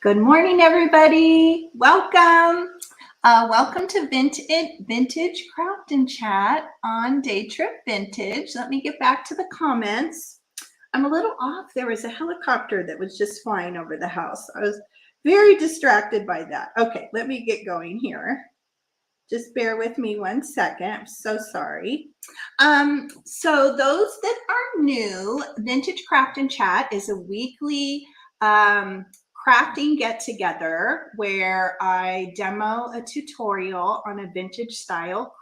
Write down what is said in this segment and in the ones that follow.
Good morning, everybody. Welcome. Welcome to Vintage Craft and Chat on Day Trip Vintage. Let me get back to the comments. I'm a little off. There was a helicopter that was just flying over the house. I was very distracted by that. Okay, let me get going here. Just bear with me 1 second. I'm so sorry. So those that are new, Vintage Craft and Chat is a weekly crafting get together where I demo a tutorial on a vintage style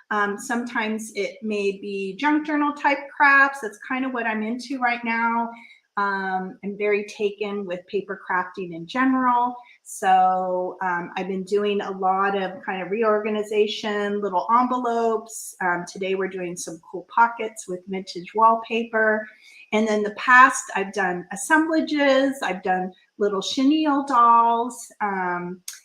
craft. Sometimes it may be junk journal type crafts. That's kind of what I'm into right now. I'm very taken with paper crafting in general. So I've been doing a lot of kind of reorganization, little envelopes. Today we're doing some cool pockets with vintage wallpaper. And then the past, I've done assemblages, I've done little chenille dolls,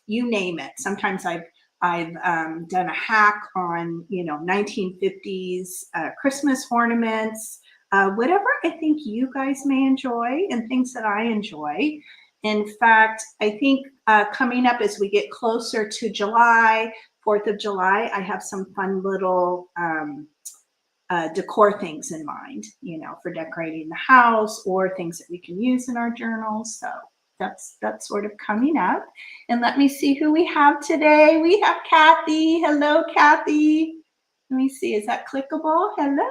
you name it. Sometimes I've done a hack on, 1950s Christmas ornaments, whatever I think you guys may enjoy and things that I enjoy. In fact, I think coming up as we get closer to July, 4th of July, I have some fun little decor things in mind, for decorating the house or things that we can use in our journals. So that's sort of coming up. And let me see who we have today. We have Kathy. Hello, Kathy. Let me see. Is that clickable? Hello.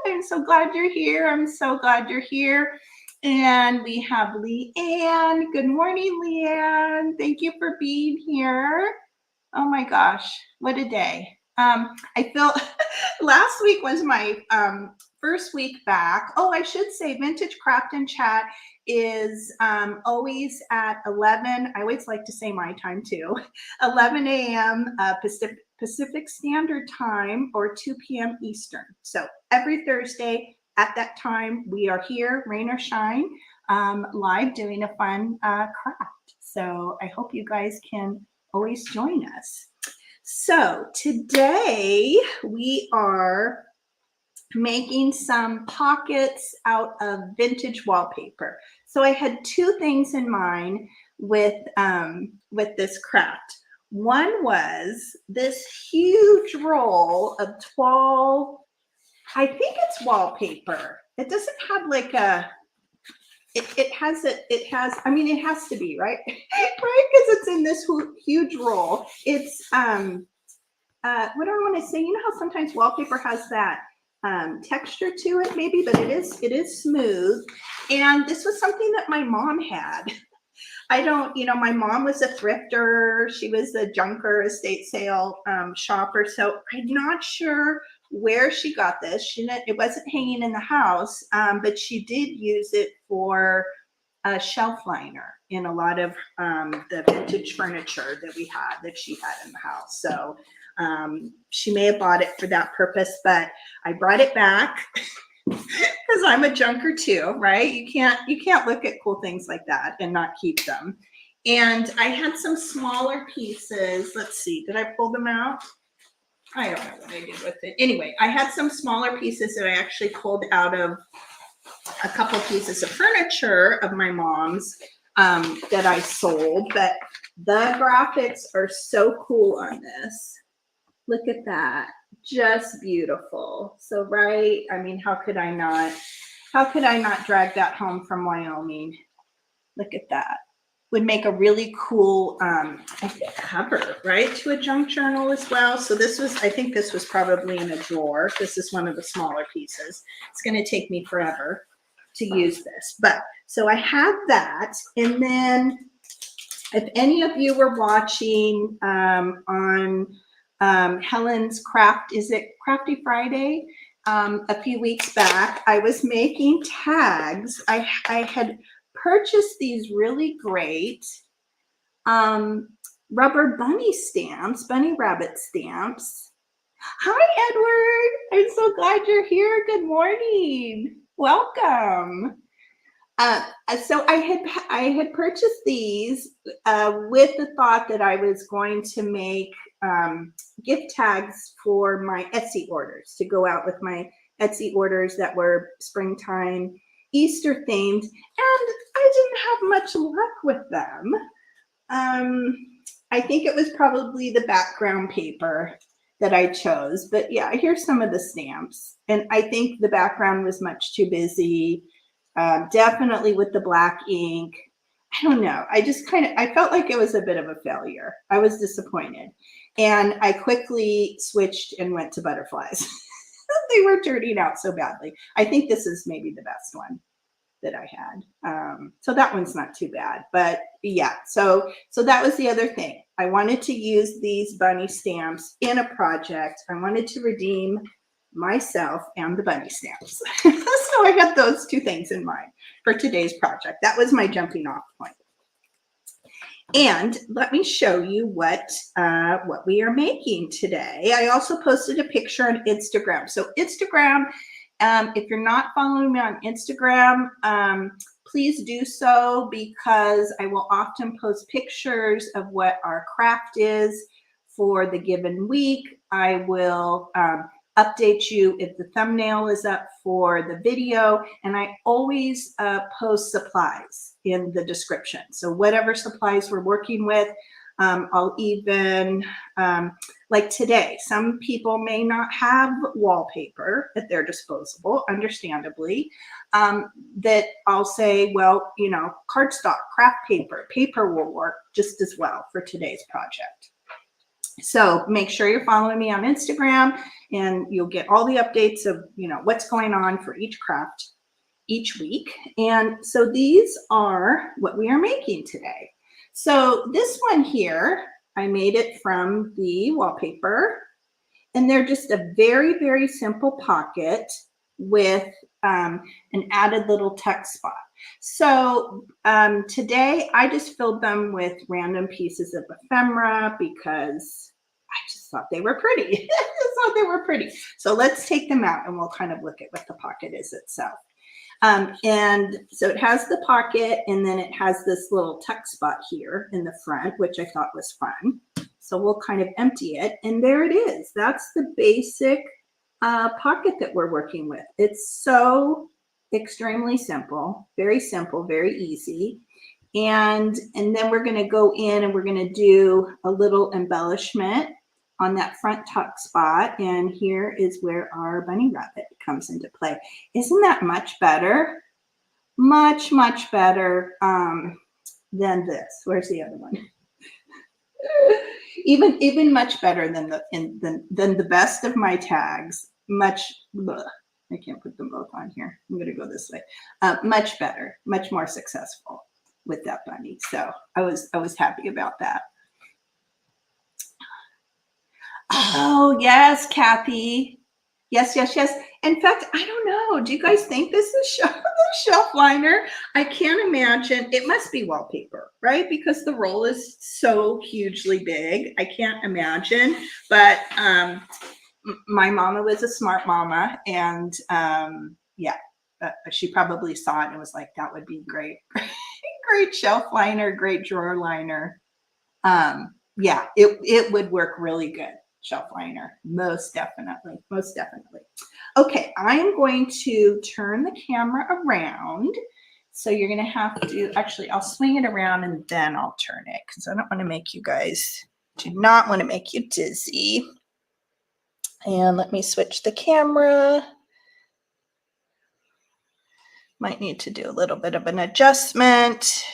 I'm so glad you're here. I'm so glad you're here. And we have Leanne. Good morning, Leanne. Thank you for being here. Oh my gosh, what a day. I feel last week was my first week back. Oh, I should say Vintage Craft and Chat is always at 11. I always like to say my time too. 11 a.m. Pacific Standard Time or 2 p.m. Eastern. So every Thursday at that time, we are here, rain or shine, live doing a fun craft. So I hope you guys can always join us. So today we are making some pockets out of vintage wallpaper. So I had two things in mind with this craft. One was this huge roll of 12, I think it's wallpaper. It doesn't have like a, it has, I mean, it has to be, right? Right? Because it's in this huge roll. It's, what do I want to say? You know how sometimes wallpaper has that texture to it, maybe, but it is smooth. And this was something that my mom had. I don't, my mom was a thrifter. She was a junker, estate sale shopper. So I'm not sure where she got this. It wasn't hanging in the house, but she did use it for a shelf liner in a lot of the vintage furniture that she had in the house. So she may have bought it for that purpose, but I brought it back because I'm a junker too, right? You can't look at cool things like that and not keep them. And I had some smaller pieces. Let's see, did I pull them out? I don't know what I did with it. Anyway, I had some smaller pieces that I actually pulled out of a couple pieces of furniture of my mom's that I sold, but the graphics are so cool on this. Look at that, just beautiful. So, right, I mean, how could I not drag that home from Wyoming? Look at that. Would make a really cool cover, right, to a junk journal as well. So I think this was probably in a drawer. This is one of the smaller pieces. It's going to take me forever to use this. But so I have that. And then if any of you were watching on Helen's Craft, is it Crafty Friday? A few weeks back, I was making tags. I had purchased these really great rubber bunny rabbit stamps. Hi, Edward. I'm so glad you're here. Good morning. Welcome. So I had purchased these with the thought that I was going to make gift tags for my Etsy orders to go out with my Etsy orders that were springtime Easter themed, and I didn't have much luck with them. I think it was probably the background paper that I chose, but yeah, here's some of the stamps. And I think the background was much too busy. Definitely with the black ink. I don't know. I felt like it was a bit of a failure. I was disappointed. And I quickly switched and went to butterflies. They were turning out so badly. I think this is maybe the best one that I had. So that one's not too bad, but yeah, so that was the other thing. I wanted to use these bunny stamps in a project. I wanted to redeem myself and the bunny stamps. So I had those two things in mind for today's project. That was my jumping off point. And let me show you what we are making today. I also posted a picture on Instagram. So Instagram, if you're not following me on Instagram, please do so, because I will often post pictures of what our craft is for the given week. I will update you if the thumbnail is up for the video, and I always post supplies in the description. So whatever supplies we're working with, I'll even, like today, some people may not have wallpaper at their disposal, understandably, that I'll say, well, you know, cardstock, craft paper will work just as well for today's project. So make sure you're following me on Instagram, and you'll get all the updates of, you know, what's going on for each craft each week. And so these are what we are making today. So this one here, I made it from the wallpaper, and they're just a very, very simple pocket with an added little text spot. So today I just filled them with random pieces of ephemera because I just thought they were pretty. I just thought they were pretty. So let's take them out and we'll kind of look at what the pocket is itself. And so it has the pocket, and then it has this little tuck spot here in the front, which I thought was fun. So we'll kind of empty it, and there it is. That's the basic pocket that we're working with. It's so extremely simple, very easy. And then we're going to go in and we're going to do a little embellishment on that front tuck spot, and here is where our bunny rabbit comes into play. Isn't that much better? Much better than this. Where's the other one? even much better than the best of my tags. Much. Ugh, I can't put them both on here. I'm going to go this way. Much better, much more successful with that bunny. So I was happy about that. Oh, yes, Kathy. Yes. In fact, I don't know. Do you guys think this is shelf liner? I can't imagine. It must be wallpaper, right? Because the roll is so hugely big. I can't imagine. But my mama was a smart mama. And yeah, she probably saw it and was like, that would be great. Great shelf liner, great drawer liner. Yeah, it would work really good. Shelf liner, most definitely. Okay, I am going to turn the camera around. So you're going to have to, actually, I'll swing it around and then I'll turn it, because I don't want to make you guys, do not want to make you dizzy. And let me switch the camera. Might need to do a little bit of an adjustment.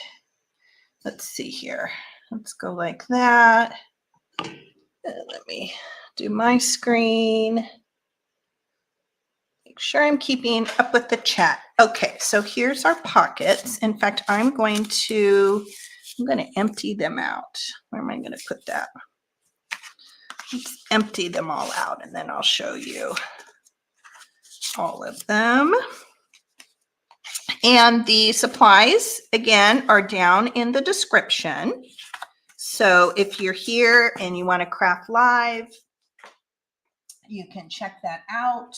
Let's see here. Let's go like that. Let me do my screen. Make sure I'm keeping up with the chat. Okay, so here's our pockets. In fact, I'm going to empty them out. Where am I going to put that? Let's empty them all out, and then I'll show you all of them. And the supplies, again, are down in the description. So if you're here and you want to craft live, you can check that out.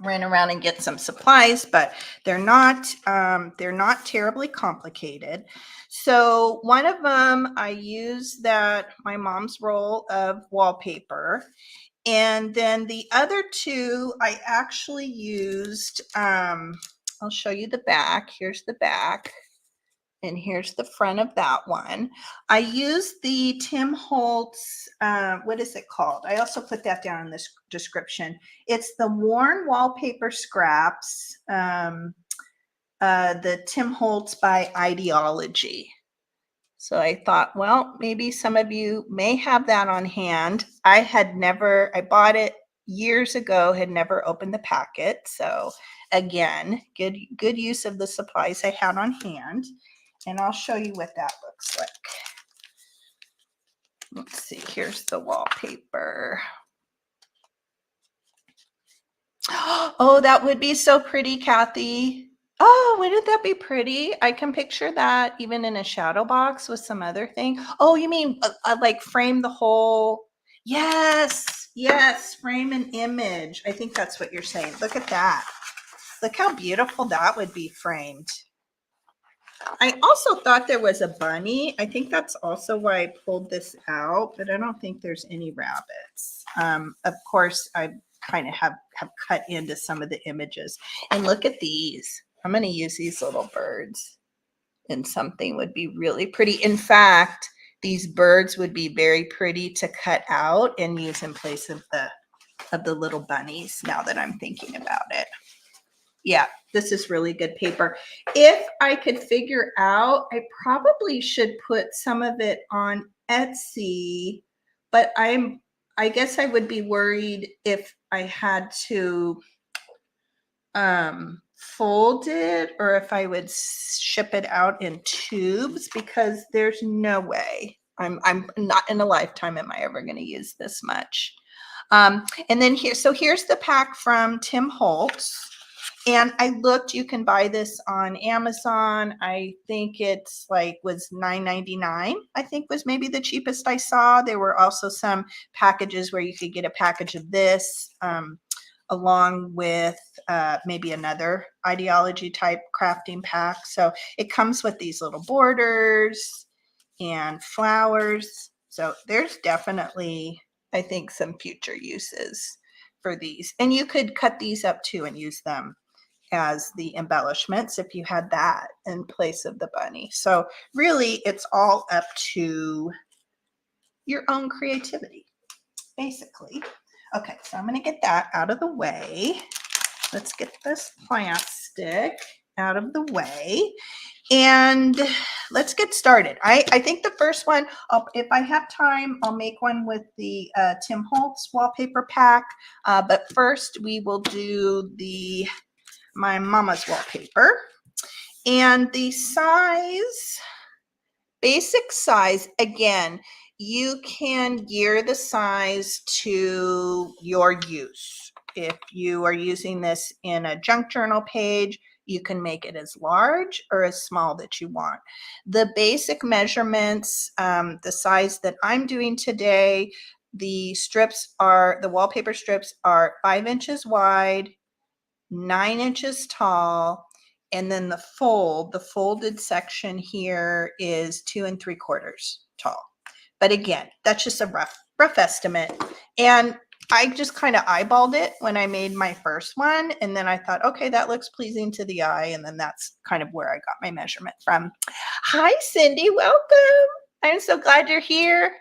Run around and get some supplies, but they're not terribly complicated. So one of them, I used my mom's roll of wallpaper, and then the other two I actually used I'll show you the back. Here's the back. And here's the front of that one. I use the Tim Holtz, what is it called? I also put that down in this description. It's the Worn Wallpaper Scraps, the Tim Holtz by Idea-Ology. So I thought, well, maybe some of you may have that on hand. I bought it years ago, had never opened the packet. So again, good use of the supplies I had on hand. And I'll show you what that looks like. Let's see, here's the wallpaper. Oh, that would be so pretty, Kathy. Oh, wouldn't that be pretty? I can picture that even in a shadow box with some other thing. Oh, you mean like frame the whole? Yes, yes, frame an image. I think that's what you're saying. Look at that. Look how beautiful that would be framed. I also thought there was a bunny. I think that's also why I pulled this out, but I don't think there's any rabbits. Of course, I kind of have cut into some of the images. And look at these. I'm going to use these little birds, and something would be really pretty. In fact, these birds would be very pretty to cut out and use in place of the little bunnies, now that I'm thinking about it. Yeah, this is really good paper. If I could figure out, I probably should put some of it on Etsy, but I guess I would be worried if I had to fold it, or if I would ship it out in tubes, because there's no way I'm not in a lifetime am I ever going to use this much. And then here's the pack from Tim Holtz. And I looked, you can buy this on Amazon. I think it's was $9.99, I think was maybe the cheapest I saw. There were also some packages where you could get a package of this along with maybe another Idea-Ology type crafting pack. So it comes with these little borders and flowers. So there's definitely, I think, some future uses for these. And you could cut these up too and use them as the embellishments if you had that in place of the bunny. So really, it's all up to your own creativity, basically. Okay, so I'm going to get that out of the way. Let's get this plastic out of the way, and let's get started. I think the first one, if I have time, I'll make one with the Tim Holtz wallpaper pack, but first we will do my mama's wallpaper. And the size, basic size, again, you can gear the size to your use. If you are using this in a junk journal page, you can make it as large or as small that you want. The basic measurements, the size that I'm doing today, the wallpaper strips are 5 inches wide, 9 inches tall, and then the folded section here is 2 3/4 tall. But again, that's just a rough estimate. And I just kind of eyeballed it when I made my first one, and then I thought, okay, that looks pleasing to the eye, and then that's kind of where I got my measurement from. Hi, Cindy, welcome. I'm so glad you're here.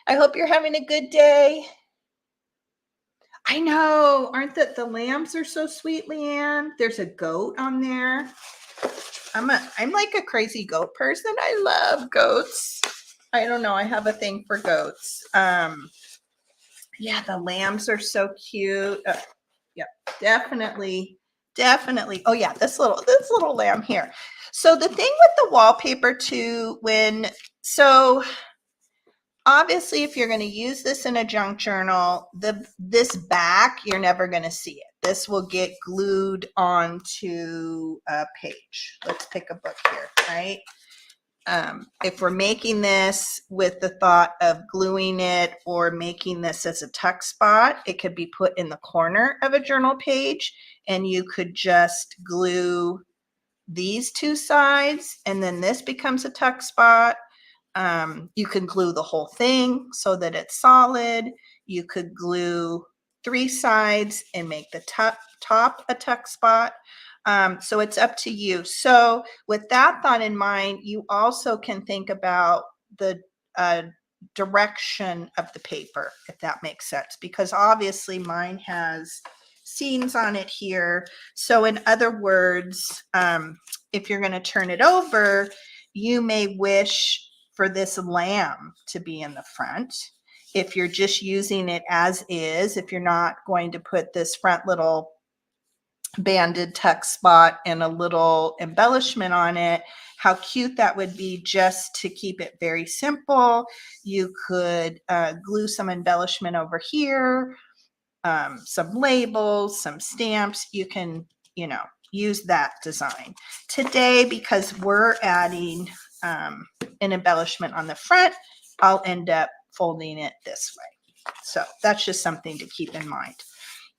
I hope you're having a good day. I know, aren't the lambs are so sweet, Leanne? There's a goat on there. I'm like a crazy goat person. I love goats. I don't know, I have a thing for goats. Yeah, the lambs are so cute. Yeah, definitely. Oh yeah, this little lamb here. So the thing with the wallpaper too, obviously, if you're going to use this in a junk journal, this back, you're never going to see it. This will get glued onto a page. Let's pick a book here, right? If we're making this with the thought of gluing it or making this as a tuck spot, it could be put in the corner of a journal page, and you could just glue these two sides, and then this becomes a tuck spot. You can glue the whole thing so that it's solid. You could glue 3 sides and make the top a tuck spot. So it's up to you. So with that thought in mind, you also can think about the direction of the paper, if that makes sense, because obviously mine has seams on it here. So in other words, if you're going to turn it over, you may wish for this lamb to be in the front. If you're just using it as is, if you're not going to put this front little banded tuck spot and a little embellishment on it, how cute that would be just to keep it very simple. You could glue some embellishment over here, some labels, some stamps. You can, use that design. Today, because we're adding an embellishment on the front, I'll end up folding it this way. So that's just something to keep in mind.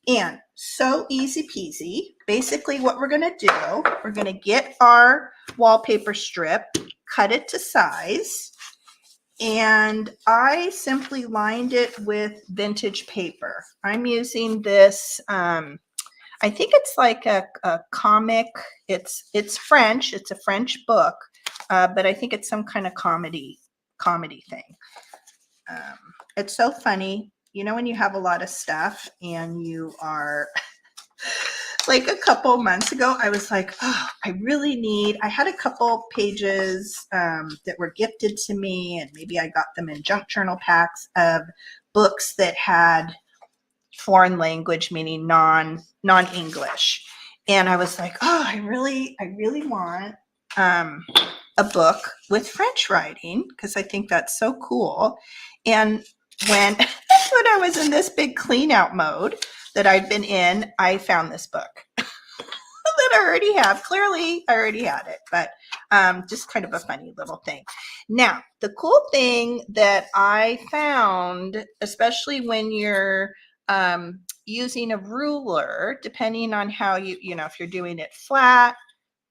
And so easy peasy. Basically what we're going to do, we're going to get our wallpaper strip, cut it to size, and I simply lined it with vintage paper. I'm using this, I think it's like a comic. It's French. It's a French book, but I think it's some kind of comedy thing. It's so funny. When you have a lot of stuff and you are like a couple months ago, I was like, oh, I had a couple pages that were gifted to me, and maybe I got them in junk journal packs of books that had foreign language, meaning non-English. And I was like, oh, I really want a book with French writing, because I think that's so cool. And when I was in this big clean out mode that I'd been in, I found this book that I already have. Clearly, I already had it, but just kind of a funny little thing. Now, the cool thing that I found, especially when you're using a ruler, depending on how if you're doing it flat,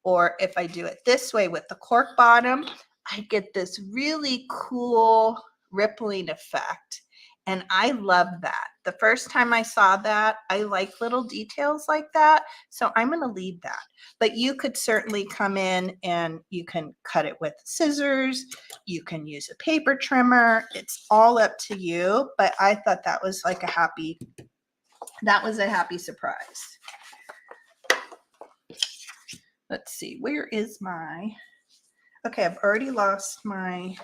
or if I do it this way with the cork bottom, I get this really cool rippling effect. And I love that. The first time I saw that, I like little details like that. So I'm going to leave that. But you could certainly come in and you can cut it with scissors. You can use a paper trimmer. It's all up to you. But I thought that was like a happy surprise. Let's see, where is my, okay, I've already lost my,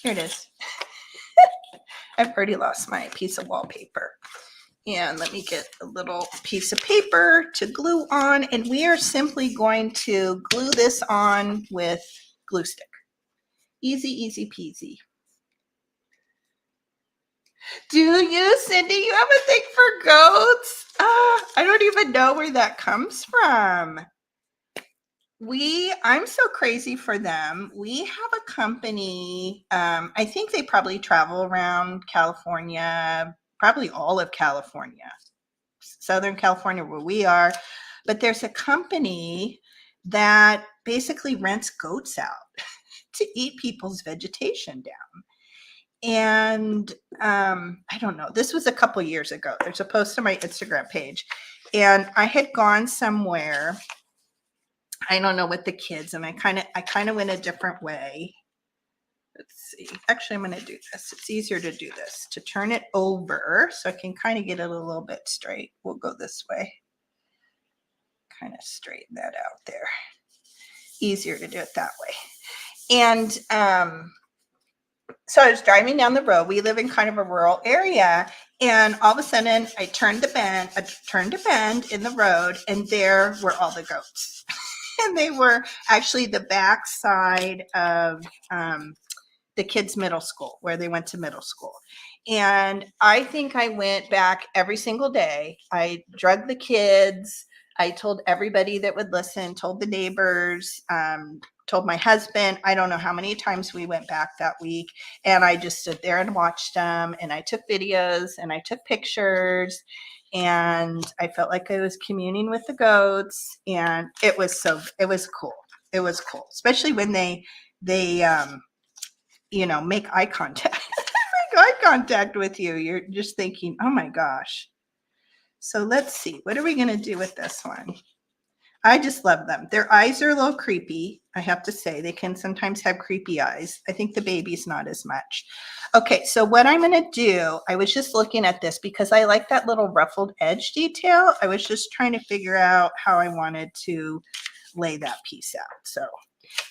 here it is. I've already lost my piece of wallpaper. And let me get a little piece of paper to glue on, and we are simply going to glue this on with glue stick. Easy, easy peasy. Do you, Cindy? You have a thing for goats? I don't even know where that comes from. I'm so crazy for them. We have a company, I think they probably travel around California, probably all of California, Southern California where we are, but there's a company that basically rents goats out to eat people's vegetation down. And I don't know, this was a couple years ago. There's a post on my Instagram page, and I had gone somewhere, I don't know, with the kids, and I kind of went a different way. Let's see. Actually, I'm going to do this. It's easier to do this, to turn it over so I can kind of get it a little bit straight. We'll go this way. Kind of straighten that out there. Easier to do it that way. And so I was driving down the road. We live in kind of a rural area, and all of a sudden I turned a bend in the road, and there were all the goats. And they were actually the back side of the kids' middle school, where they went to middle school. And I think I went back every single day. I drugged the kids. I told everybody that would listen, told the neighbors, told my husband. I don't know how many times we went back that week. And I just stood there and watched them. And I took videos and I took pictures. And I felt like I was communing with the goats, and it was cool. It was cool, especially when they make eye contact, with you. You're just thinking, oh my gosh. So let's see, what are we going to do with this one? I just love them. Their eyes are a little creepy, I have to say. They can sometimes have creepy eyes. I think the baby's not as much. Okay, so what I'm going to do, I was just looking at this because I like that little ruffled edge detail. I was just trying to figure out how I wanted to lay that piece out. So,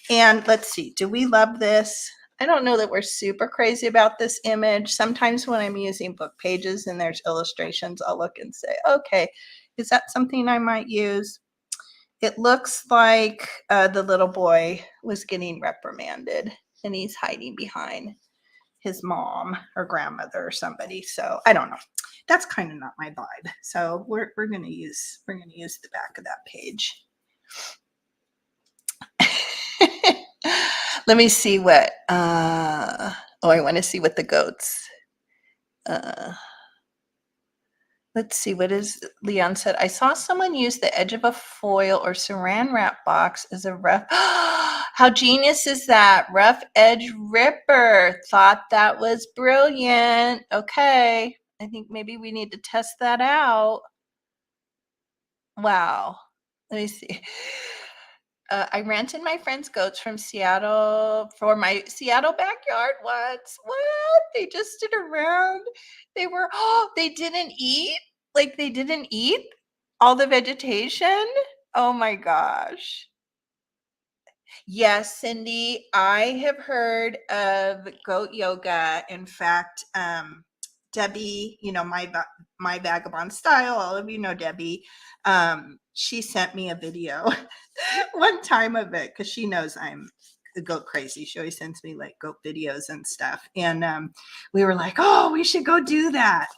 and let's see, do we love this? I don't know that we're super crazy about this image. Sometimes when I'm using book pages and there's illustrations, I'll look and say, okay, is that something I might use? It looks like the little boy was getting reprimanded and he's hiding behind his mom or grandmother or somebody. So I don't know. That's kind of not my vibe. So we're gonna use the back of that page. Let me see what I want to see what the goats. Let's see, what is Leon said? I saw someone use the edge of a foil or saran wrap box as a rough. How genius is that? Rough edge ripper. Thought that was brilliant. Okay. I think maybe we need to test that out. Wow. Let me see. I rented my friend's goats from Seattle for my Seattle backyard once. What? They just stood around. They were, they didn't eat? Like they didn't eat all the vegetation? Oh my gosh. Yes, Cindy, I have heard of goat yoga. In fact, Debbie, you know, my Vagabond Style, all of you know Debbie. She sent me a video one time of it because she knows I'm goat crazy. She always sends me like goat videos and stuff. And we were like, oh, we should go do that.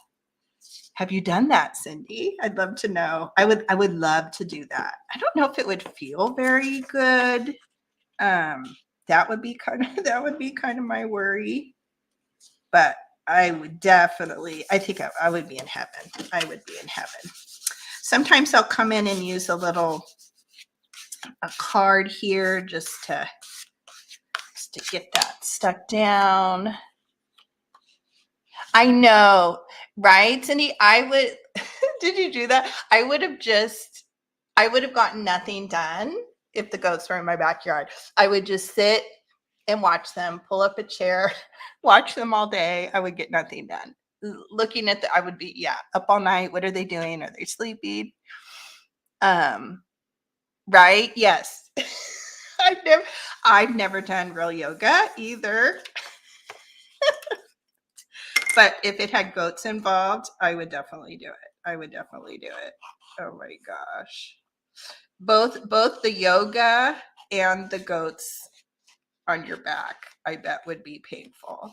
Have you done that, Cindy? I'd love to know. I would love to do that. I don't know if it would feel very good. That would be kind of my worry. But I would definitely, I think I would be in heaven. I would be in heaven. Sometimes I'll come in and use a card here just to get that stuck down. I know, right, Cindy? I would, did you do that? I would have gotten nothing done if the goats were in my backyard. I would just sit and watch them, pull up a chair, watch them all day. I would get nothing done. Looking at I would be, up all night. What are they doing? Are they sleeping? Right? Yes. I've never done real yoga either. But if it had goats involved, I would definitely do it. Oh my gosh. Both the yoga and the goats on your back, I bet would be painful.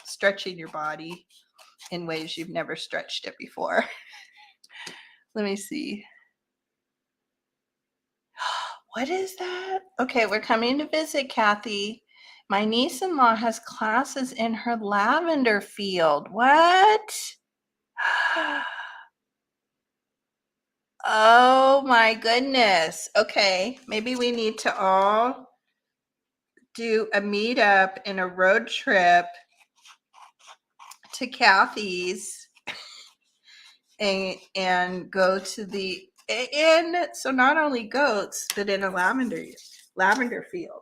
Stretching your body in ways you've never stretched it before. Let me see. What is that? Okay, we're coming to visit, Kathy. My niece-in-law has classes in her lavender field. What? Oh my goodness. Okay, maybe we need to all do a meetup and a road trip to Kathy's and go to so not only goats, but in a lavender field.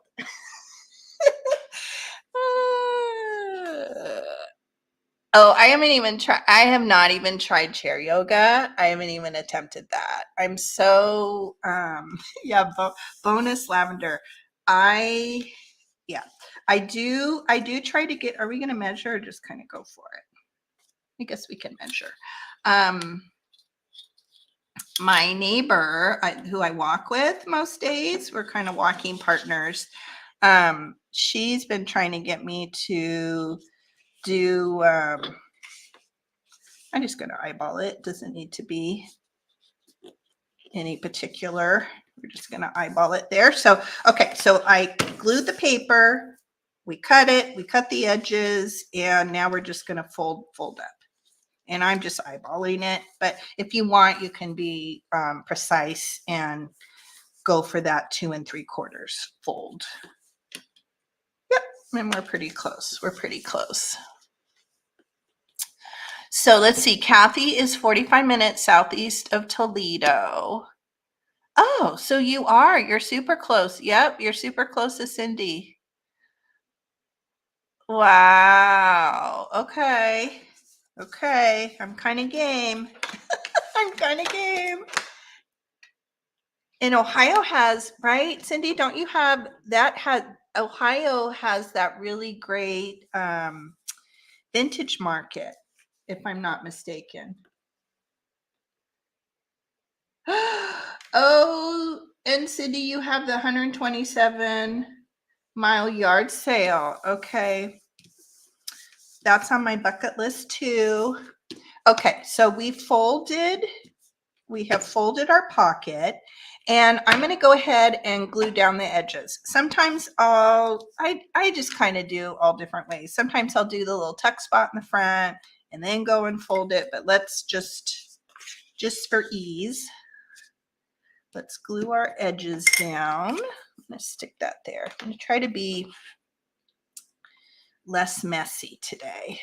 I have not even tried chair yoga. I haven't even attempted that. I'm so, bonus lavender. I do try to get, are we going to measure or just kind of go for it? I guess we can measure. My neighbor who I walk with most days, we're kind of walking partners. She's been trying to get me to do, I'm just going to eyeball it. Doesn't need to be any particular. We're just going to eyeball it there. So, okay. So I glued the paper, we cut the edges, and now we're just going to fold up. And I'm just eyeballing it. But if you want, you can be precise and go for that 2 3/4 fold. Yep. And we're pretty close. So let's see. Kathy is 45 minutes southeast of Toledo. Oh, so you are. You're super close. Yep, you're super close to Cindy. Wow. Okay. Okay. I'm kind of game. I'm kind of game. And Ohio has, right, Cindy, don't you have that Ohio has that really great vintage market, if I'm not mistaken. Oh, and Cindy, you have the 127-mile yard sale. Okay. That's on my bucket list too. Okay, so we have folded our pocket, and I'm going to go ahead and glue down the edges. Sometimes I just kind of do all different ways. Sometimes I'll do the little tuck spot in the front and then go and fold it, but let's just for ease, let's glue our edges down. I'm going to stick that there. I'm going to try to be less messy today,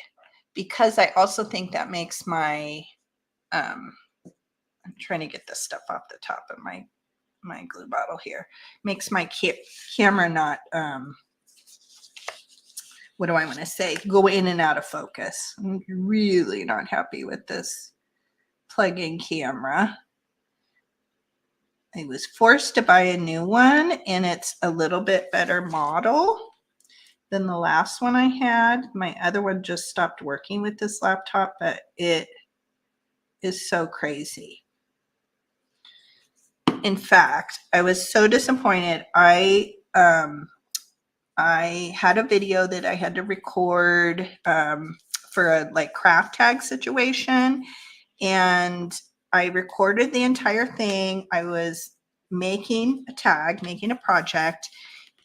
because I also think that makes my I'm trying to get this stuff off the top of my glue bottle here. Makes my camera not what do I want to say, go in and out of focus. I'm really not happy with this plug-in camera. I was forced to buy a new one, and it's a little bit better model than the last one I had. My other one just stopped working with this laptop, but it is so crazy. In fact, I was so disappointed. I had a video that I had to record for a like craft tag situation, and I recorded the entire thing. I was making a tag, making a project,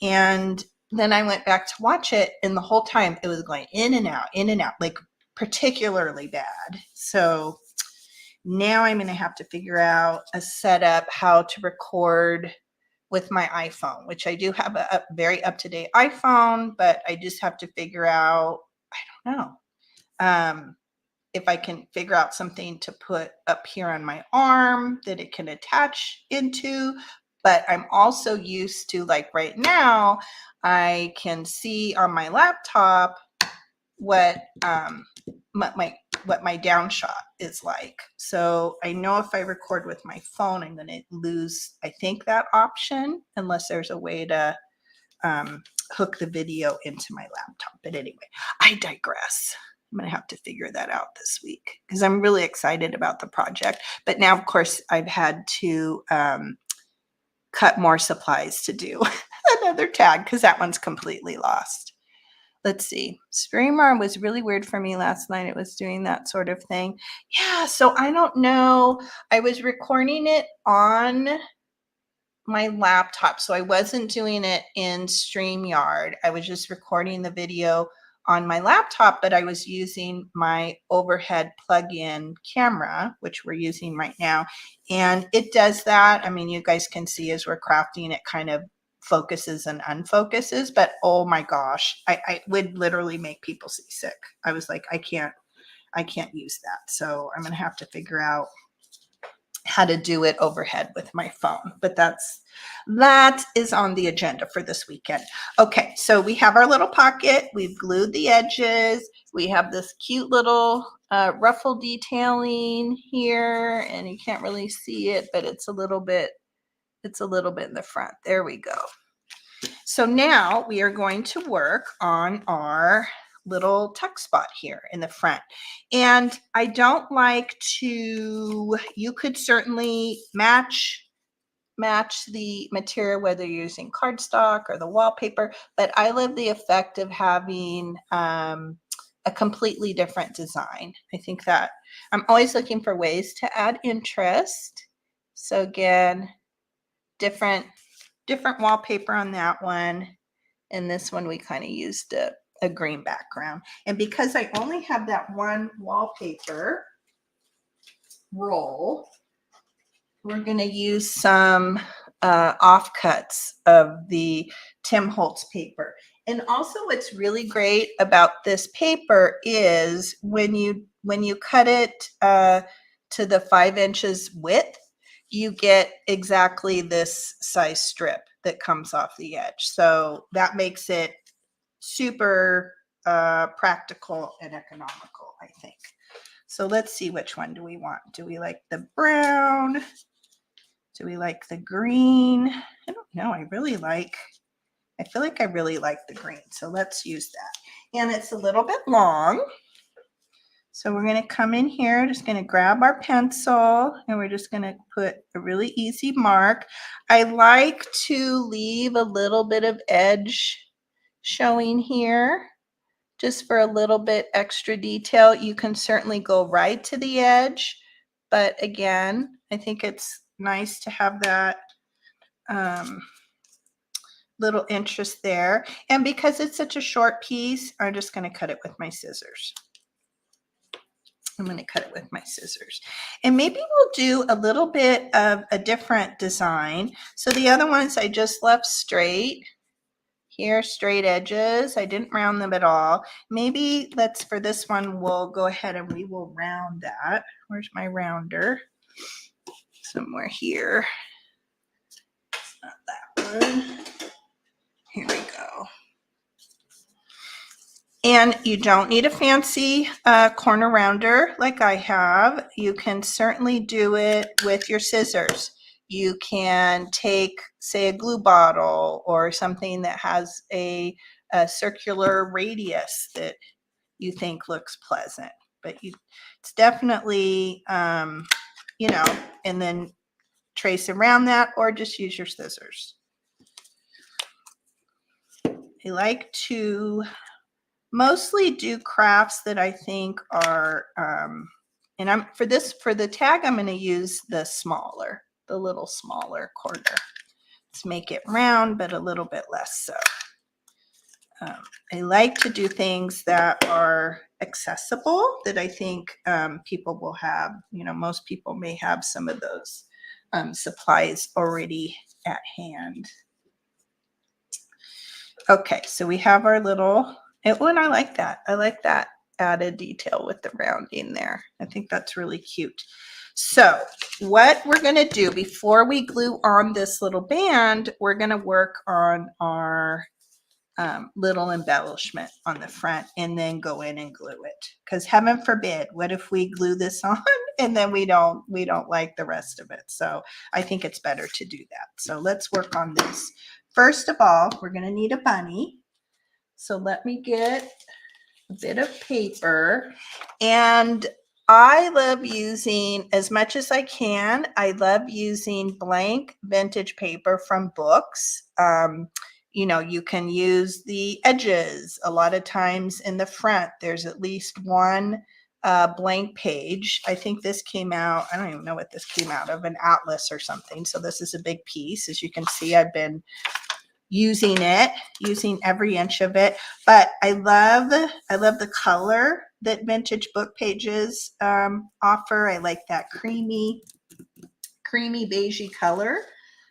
and then I went back to watch it, and the whole time it was going in and out, like particularly bad. So now I'm going to have to figure out a setup how to record with my iPhone, which I do have a very up-to-date iPhone, but I just have to figure out, I don't know, if I can figure out something to put up here on my arm that it can attach into. But I'm also used to, like right now, I can see on my laptop what my down shot is like. So I know if I record with my phone, I'm going to lose, I think, that option, unless there's a way to hook the video into my laptop. But anyway, I digress. I'm going to have to figure that out this week, because I'm really excited about the project. But now, of course, I've had to cut more supplies to do another tag, because that one's completely lost. Let's see. Streamer was really weird for me last night. It was doing that sort of thing. Yeah, so I don't know. I was recording it on my laptop, so I wasn't doing it in StreamYard. I was just recording the video on my laptop, but I was using my overhead plug-in camera, which we're using right now. And it does that. I mean, you guys can see as we're crafting, it kind of focuses and unfocuses, but oh my gosh, I would literally make people seasick. I was like, I can't use that. So I'm going to have to figure out how to do it overhead with my phone, but that is on the agenda for this weekend. Okay, so we have our little pocket. We've glued the edges. We have this cute little ruffle detailing here, and you can't really see it, but it's a little bit in the front. There we go. So now we are going to work on our little tuck spot here in the front. And I don't like to, you could certainly match the material, whether you're using cardstock or the wallpaper, but I love the effect of having a completely different design. I think that I'm always looking for ways to add interest. So again, different wallpaper on that one, and this one we kind of used a green background. And because I only have that one wallpaper roll, we're going to use some offcuts of the Tim Holtz paper. And also what's really great about this paper is when you cut it to the 5 inches width, you get exactly this size strip that comes off the edge. So that makes it super practical and economical, I think. So let's see, which one do we want? Do we like the brown? Do we like the green? I don't know. I feel like I really like the green. So let's use that. And it's a little bit long. So we're going to come in here, just going to grab our pencil, and we're just going to put a really easy mark. I like to leave a little bit of edge showing here, just for a little bit extra detail. You can certainly go right to the edge, but again, I think it's nice to have that little interest there. And because it's such a short piece, I'm just going to cut it with my scissors. I'm going to cut it with my scissors. And maybe we'll do a little bit of a different design. So the other ones I just left straight. Here, straight edges. I didn't round them at all. Maybe for this one, we'll go ahead and we will round that. Where's my rounder? Somewhere here. It's not that one. Here we go. And you don't need a fancy corner rounder like I have. You can certainly do it with your scissors. You can take, say, a glue bottle or something that has a circular radius that you think looks pleasant. But it's definitely, you know, and then trace around that or just use your scissors. I like to mostly do crafts that I think are, and for the tag, I'm going to use the little smaller quarter. Let's make it round, but a little bit less so. I like to do things that are accessible, that I think people will have. You know, most people may have some of those supplies already at hand. Okay, so we have our little, and I like that. I like that added detail with the rounding there. I think that's really cute. So what we're going to do before we glue on this little band, we're going to work on our little embellishment on the front and then go in and glue it. Because heaven forbid, what if we glue this on and then we don't like the rest of it? So I think it's better to do that. So let's work on this. First of all, we're going to need a bunny. So let me get a bit of paper, and I love using, as much as I can, I love using blank vintage paper from books. You know, you can use the edges. A lot of times in the front, there's at least one blank page. I think this came out, I don't even know what this came out of, an atlas or something. So this is a big piece. As you can see, I've been using every inch of it. But I love the color that vintage book pages offer. I like that creamy beigey color.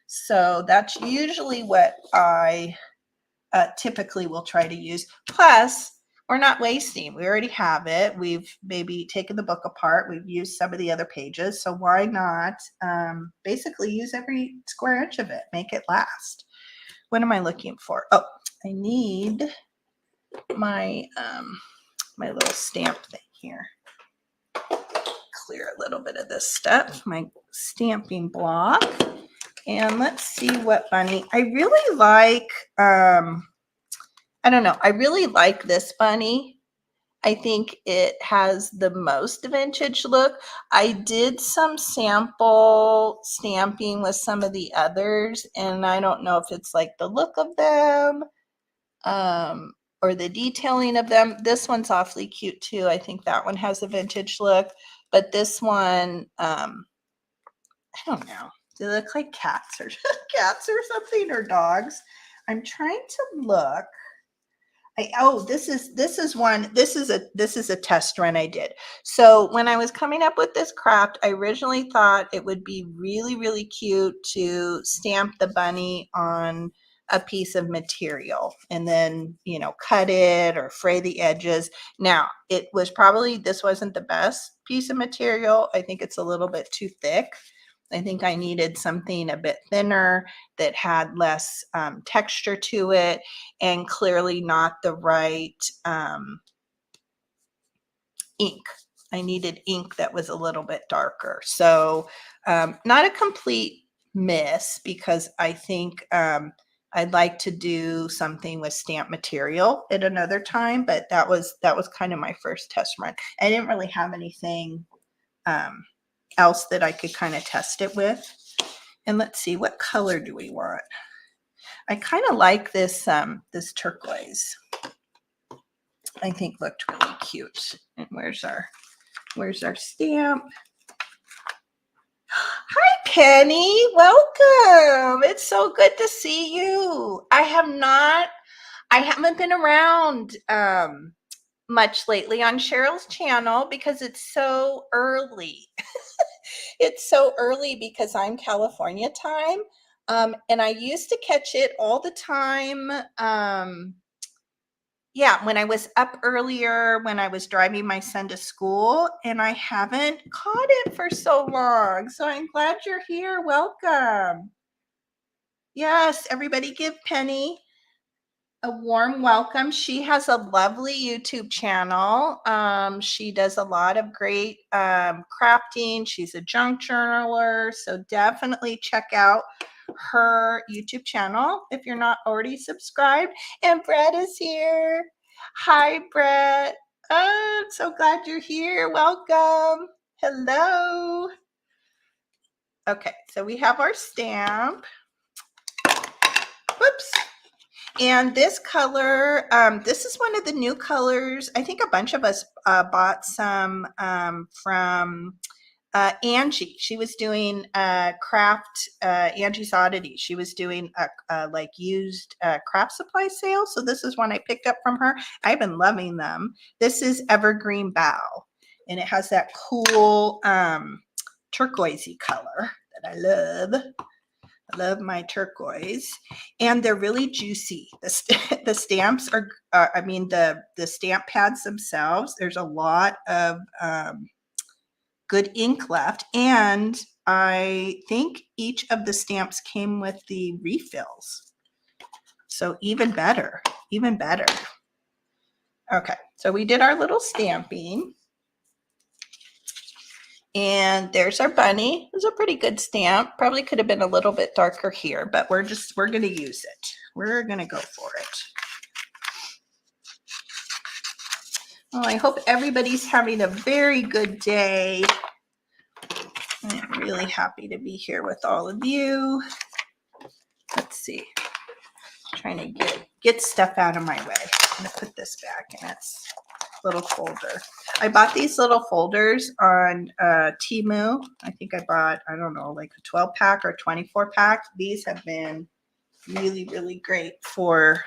So that's usually what I typically will try to use. Plus, we're not wasting. We already have it. We've maybe taken the book apart. We've used some of the other pages. So why not basically use every square inch of it, make it last. What am I looking for? Oh, I need my my little stamp thing here. Clear a little bit of this stuff, my stamping block. And let's see what bunny. I really like, I don't know, I really like this bunny. I think it has the most vintage look. I did some sample stamping with some of the others, and I don't know if it's like the look of them or the detailing of them. This one's awfully cute too. I think that one has a vintage look, but this one, I don't know. Do they look like cats or cats or something, or dogs? I'm trying to look. This is a test run I did. So when I was coming up with this craft, I originally thought it would be really, really cute to stamp the bunny on a piece of material and then, you know, cut it or fray the edges. Now, it was probably, this wasn't the best piece of material. I think it's a little bit too thick. I think I needed something a bit thinner that had less texture to it, and clearly not the right ink. I needed ink that was a little bit darker. So not a complete miss, because I think I'd like to do something with stamp material at another time, but that was kind of my first test run. I didn't really have anything else that I could kind of test it with. And let's see, what color do we want? I kind of like this this turquoise. I think looked really cute. And where's our stamp? Hi, Penny. Welcome. It's so good to see you. I haven't been around much lately on Cheryl's channel because it's so early. It's so early because I'm California time. And I used to catch it all the time. Yeah, when I was up earlier, when I was driving my son to school, and I haven't caught it for so long. So I'm glad you're here. Welcome. Yes, everybody give Penny a warm welcome. She has a lovely YouTube channel. She does a lot of great crafting. She's a junk journaler. So definitely check out her YouTube channel if you're not already subscribed. And Brett is here. Hi, Brett. Oh, I'm so glad you're here. Welcome. Hello. Okay, so we have our stamp. Whoops. And this color, this is one of the new colors. I think a bunch of us bought some from Angie. She was doing craft, Angie's Oddity. She was doing a like used craft supply sale. So this is one I picked up from her. I've been loving them. This is Evergreen Bow, and it has that cool turquoisey color that I love. I love my turquoise, and they're really juicy. The stamps are, I mean, the stamp pads themselves, there's a lot of good ink left, and I think each of the stamps came with the refills. So even better, even better. Okay, so we did our little stamping. And there's our bunny. It was a pretty good stamp. Probably could have been a little bit darker here, but we're going to use it. We're going to go for it. Well, I hope everybody's having a very good day. I'm really happy to be here with all of you. Let's see. I'm trying to get stuff out of my way. I'm going to put this back in its little folder. I bought these little folders on Temu. I think I bought, I don't know, like a 12 pack or 24 pack. These have been really, really great for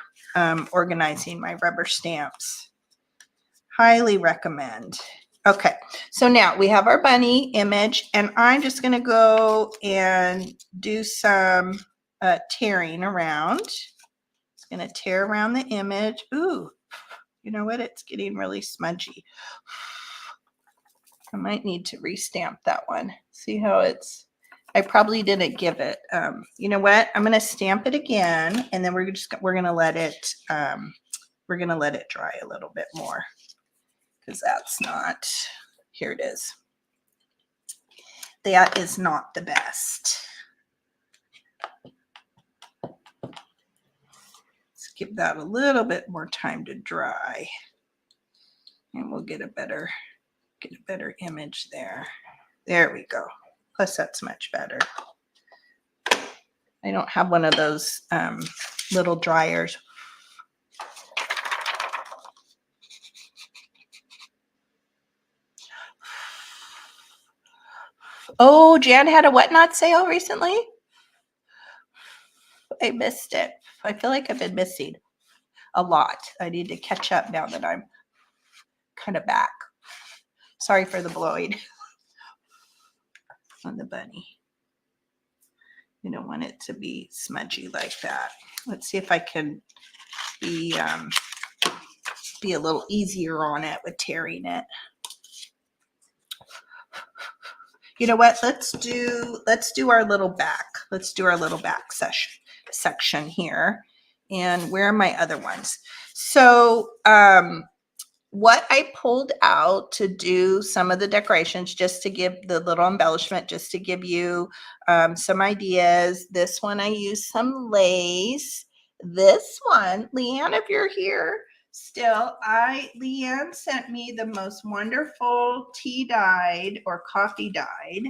organizing my rubber stamps. Highly recommend. Okay, so now we have our bunny image, and I'm just going to go and do some tearing around. Just going to tear around the image. Ooh. You know what? It's getting really smudgy. I might need to restamp that one. See how it's, I probably didn't give it. You know what? I'm going to stamp it again, and then we're going to let it, dry a little bit more, because that's not, here it is. That is not the best. Give that a little bit more time to dry, and we'll get a better image there. There we go. Plus that's much better. I don't have one of those little dryers. Oh, Jan had a whatnot sale recently. I missed it. I feel like I've been missing a lot. I need to catch up now that I'm kind of back. Sorry for the blowing on the bunny. You don't want it to be smudgy like that. Let's see if I can be a little easier on it with tearing it. You know what? Let's do our little back. Let's do our little back section here. And where are my other ones? So what I pulled out to do some of the decorations, just to give the little embellishment, just to give you some ideas. This one I used some lace. This one, Leanne, if you're here still, Leanne sent me the most wonderful tea dyed or coffee dyed.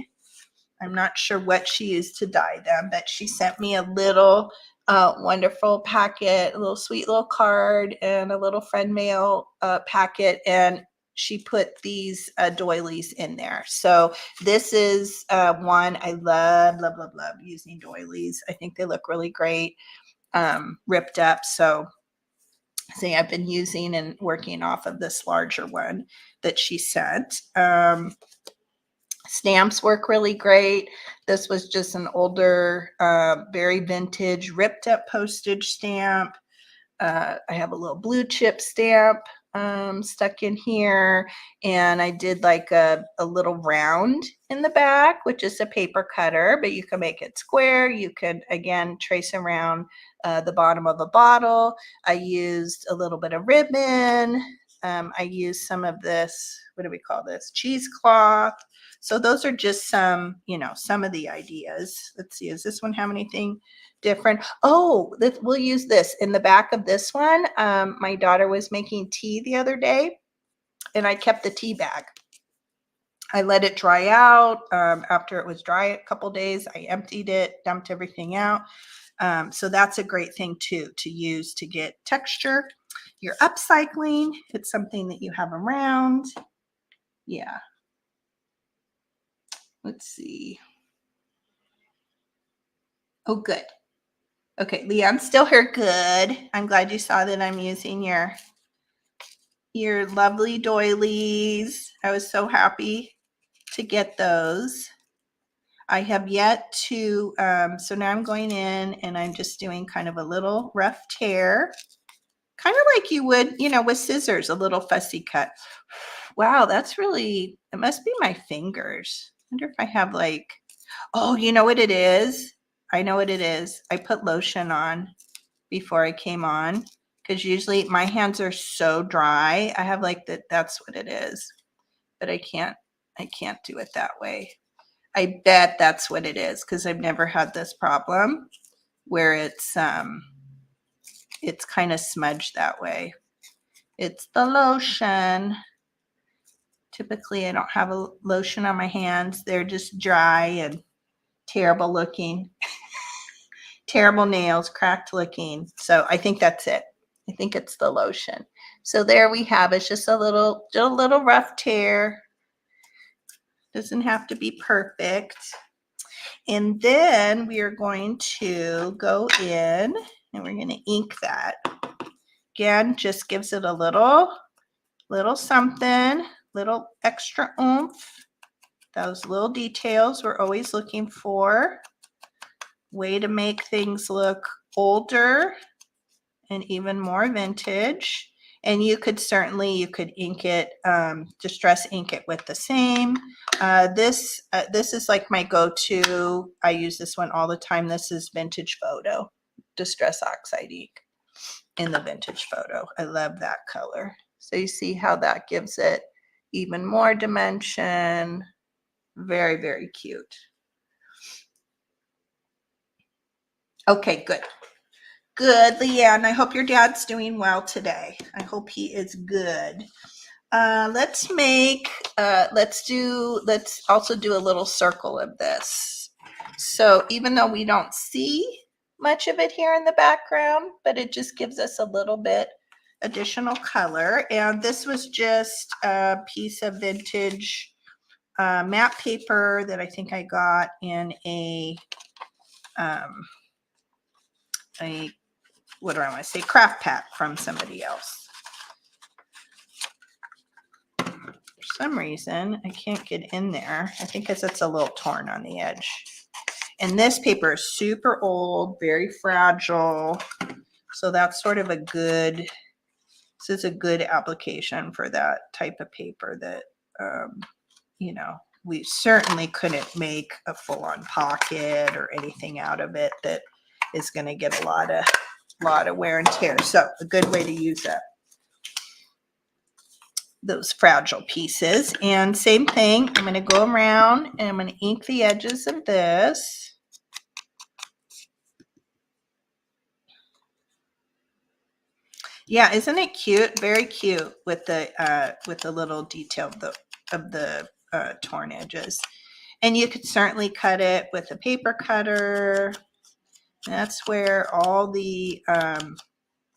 I'm not sure what she used to dye them, but she sent me a little wonderful packet, a little sweet little card, and a little friend mail packet, and she put these doilies in there. So this is one I love using doilies. I think they look really great, ripped up. So see, I've been using and working off of this larger one that she sent. Stamps work really great. This was just an older, very vintage, ripped up postage stamp. I have a little blue chip stamp stuck in here, and I did like a little round in the back, which is a paper cutter, but you can make it square. You could, again, trace around the bottom of a bottle. I used a little bit of ribbon. I used some of this, what do we call this? Cheesecloth. So those are just some, some of the ideas. Let's see, does this one have anything different? Oh, we'll use this. In the back of this one, my daughter was making tea the other day, and I kept the tea bag. I let it dry out. After it was dry a couple days, I emptied it, dumped everything out. So that's a great thing too, to use to get texture. You're upcycling. It's something that you have around. Yeah. Let's see. Oh, good. Okay, Leon's still here. Good. I'm glad you saw that I'm using your lovely doilies. I was so happy to get those. I have yet to, so now I'm going in and I'm just doing kind of a little rough tear, kind of like you would, with scissors, a little fussy cut. Wow, that's really, it must be my fingers. I wonder if I have like, oh, you know what it is? I know what it is. I put lotion on before I came on, because usually my hands are so dry. I have like that, that's what it is. But I can't do it that way. I bet that's what it is, because I've never had this problem where it's kind of smudged that way. It's the lotion. Typically, I don't have a lotion on my hands. They're just dry and terrible looking. Terrible nails, cracked looking. So I think that's it. I think it's the lotion. So there we have it. It's just a little rough tear. Doesn't have to be perfect. And then we are going to go in and we're going to ink that. Again, just gives it a little something, little extra oomph. Those little details we're always looking for. Way to make things look older and even more vintage. And you could ink it, distress ink it with the same. This is like my go-to. I use this one all the time. This is Vintage Photo, Distress Oxide ink in the Vintage Photo. I love that color. So you see how that gives it even more dimension. Very, very cute. Okay, good. Good, Leanne. I hope your dad's doing well today. I hope he is good. Let's also do a little circle of this. So even though we don't see much of it here in the background, but it just gives us a little bit additional color. And this was just a piece of vintage matte paper that I think I got in a what do I want to say, craft pack from somebody else. For some reason, I can't get in there. I think because it's a little torn on the edge. And this paper is super old, very fragile. So that's sort of this is a good application for that type of paper that, we certainly couldn't make a full-on pocket or anything out of it that is going to get a lot of wear and tear. So a good way to use up those fragile pieces. And same thing, I'm going to go around and I'm going to ink the edges of this. Yeah, isn't it cute? Very cute with the little detail of the torn edges. And you could certainly cut it with a paper cutter. That's where all the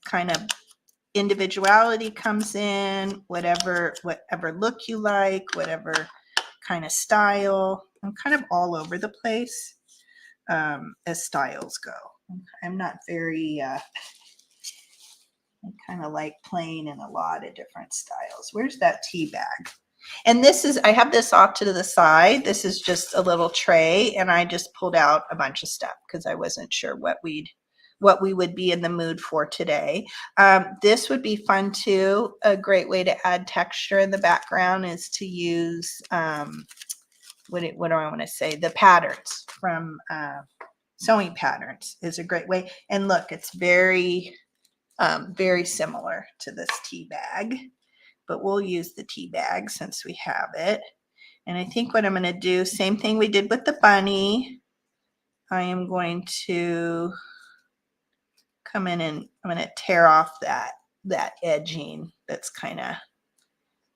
kind of individuality comes in, whatever look you like, whatever kind of style. I'm kind of all over the place as styles go. I'm not very I kind of like playing in a lot of different styles. Where's that tea bag? And this is, I have this off to the side. This is just a little tray, and I just pulled out a bunch of stuff because I wasn't sure what we would be in the mood for today. This would be fun too. A great way to add texture in the background is to use, what do I want to say? The patterns from sewing patterns is a great way. And look, it's very similar to this tea bag, but we'll use the tea bag since we have it. And I think what I'm going to do, same thing we did with the bunny. I am going to come in and I'm going to tear off that edging that's kind of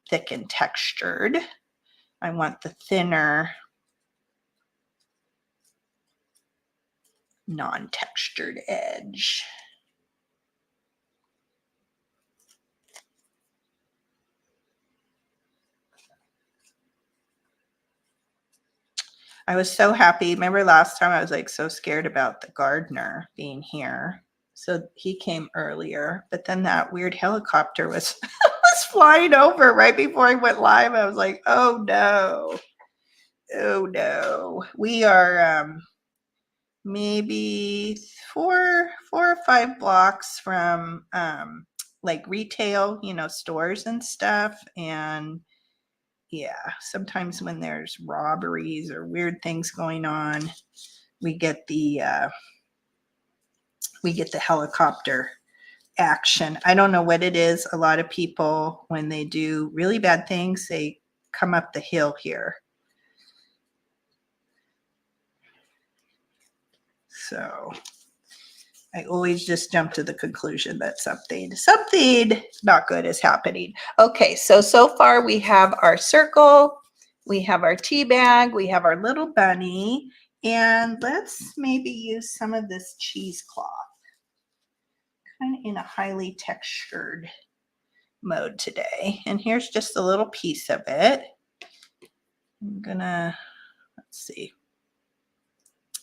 thick and textured. I want the thinner, non-textured edge. I was so happy. Remember last time I was like so scared about the gardener being here. So he came earlier, but then that weird helicopter was was flying over right before I went live. I was like, oh no. Oh no. We are maybe four or five blocks from like retail, stores and stuff. And yeah, sometimes when there's robberies or weird things going on, we get the helicopter action. I don't know what it is. A lot of people, when they do really bad things, they come up the hill here. So I always just jump to the conclusion that something not good is happening. Okay, so far we have our circle, we have our tea bag, we have our little bunny, and let's maybe use some of this cheesecloth, kind of in a highly textured mode today. And here's just a little piece of it. I'm gonna, let's see.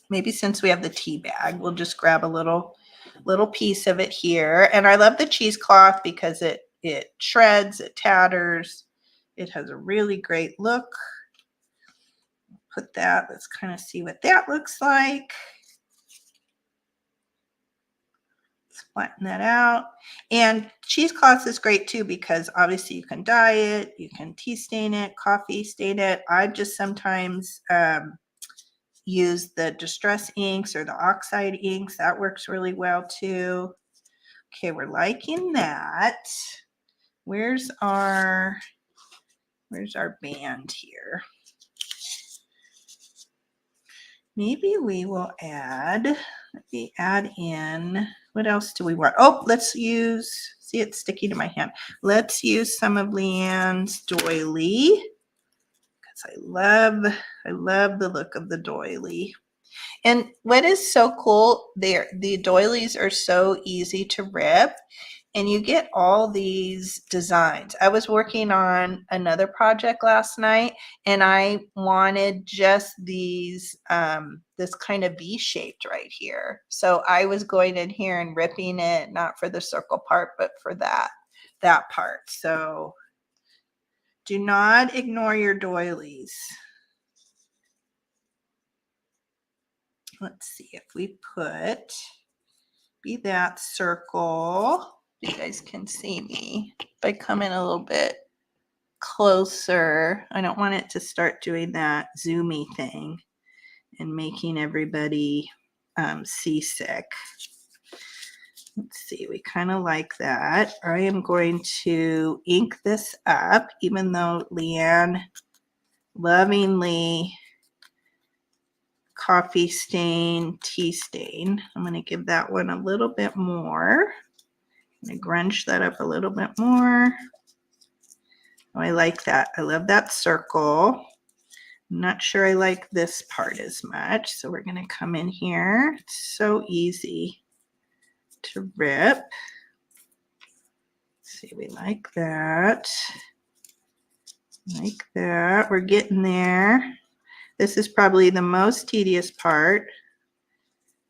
Maybe since we have the tea bag, we'll just grab a little piece of it here. And I love the cheesecloth because it shreds, it tatters. It has a really great look. Put that, let's kind of see what that looks like. Let's flatten that out. And cheesecloth is great too because obviously you can dye it, you can tea stain it, coffee stain it. I just sometimes use the distress inks or the oxide inks. That works really well too. Okay, we're liking that. Where's our band here? Maybe we will add in, what else do we want? Oh, let's use, see it's sticky to my hand. Let's use some of Leanne's doily because I love the look of the doily. And what is so cool, the doilies are so easy to rip, and you get all these designs. I was working on another project last night, and I wanted just these, this kind of V-shaped right here. So I was going in here and ripping it, not for the circle part, but for that part. So do not ignore your doilies. Let's see if we put, be that circle. You guys can see me if I come in a little bit closer. I don't want it to start doing that zoomy thing and making everybody seasick. Let's see, we kind of like that. I am going to ink this up, even though Leanne lovingly coffee stain, tea stain. I'm going to give that one a little bit more. I'm going to grunge that up a little bit more. Oh, I like that. I love that circle. I'm not sure I like this part as much, so we're going to come in here. It's so easy to rip. Let's see, we like that. Like that. We're getting there. This is probably the most tedious part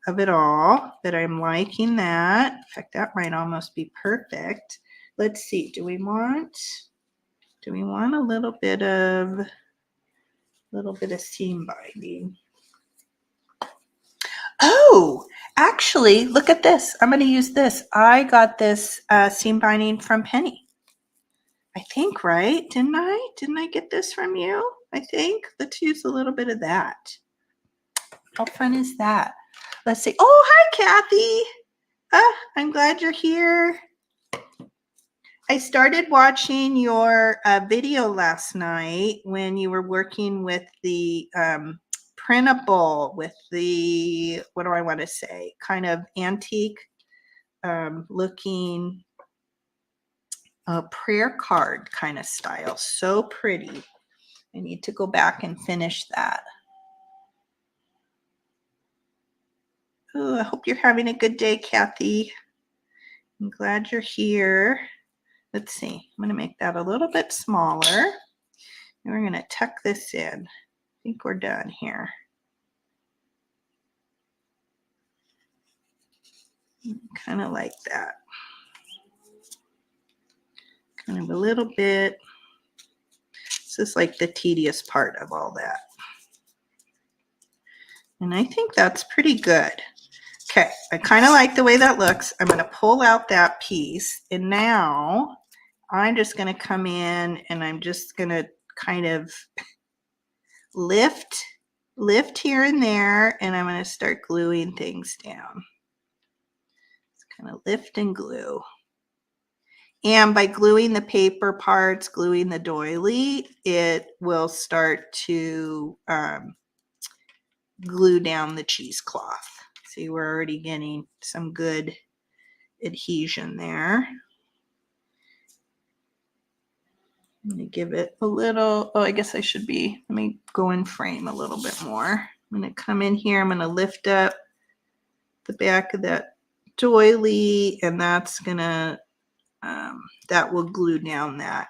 of it all, but I'm liking that. In fact, that might almost be perfect. Let's see, do we want a little bit of seam binding? Oh, actually, look at this. I'm going to use this. I got this seam binding from Penny. I think, right? Didn't I? Didn't I get this from you? I think. Let's use a little bit of that. How fun is that? Let's see. Oh, hi, Kathy. I'm glad you're here. I started watching your video last night when you were working with the printable, with the, what do I want to say, kind of antique looking prayer card kind of style. So pretty. I need to go back and finish that. Oh, I hope you're having a good day, Kathy. I'm glad you're here. Let's see. I'm going to make that a little bit smaller. And we're going to tuck this in. I think we're done here. Kind of like that. Kind of a little bit. This is like the tedious part of all that. And I think that's pretty good. Okay, I kind of like the way that looks. I'm going to pull out that piece. And now I'm just going to come in and I'm just going to kind of lift here and there. And I'm going to start gluing things down. Just kind of lift and glue. And by gluing the paper parts, gluing the doily, it will start to glue down the cheesecloth. See, we're already getting some good adhesion there. I'm going to give it a little, oh, I guess I should be, let me go in frame a little bit more. I'm going to come in here, I'm going to lift up the back of that doily, and that's going to, that will glue down that,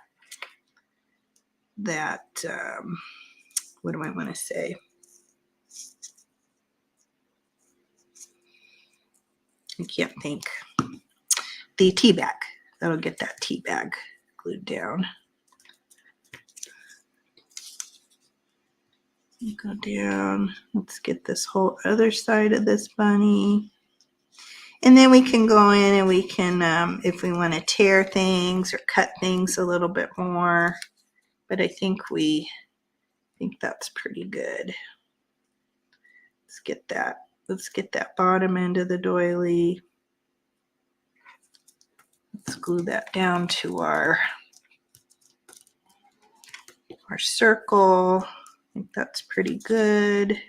what do I want to say? I can't think. The tea bag. That'll get that tea bag glued down. Go down. Let's get this whole other side of this bunny. And then we can go in and we can, if we want to tear things or cut things a little bit more. But I think that's pretty good. Let's get that bottom end of the doily. Let's glue that down to our circle. I think that's pretty good.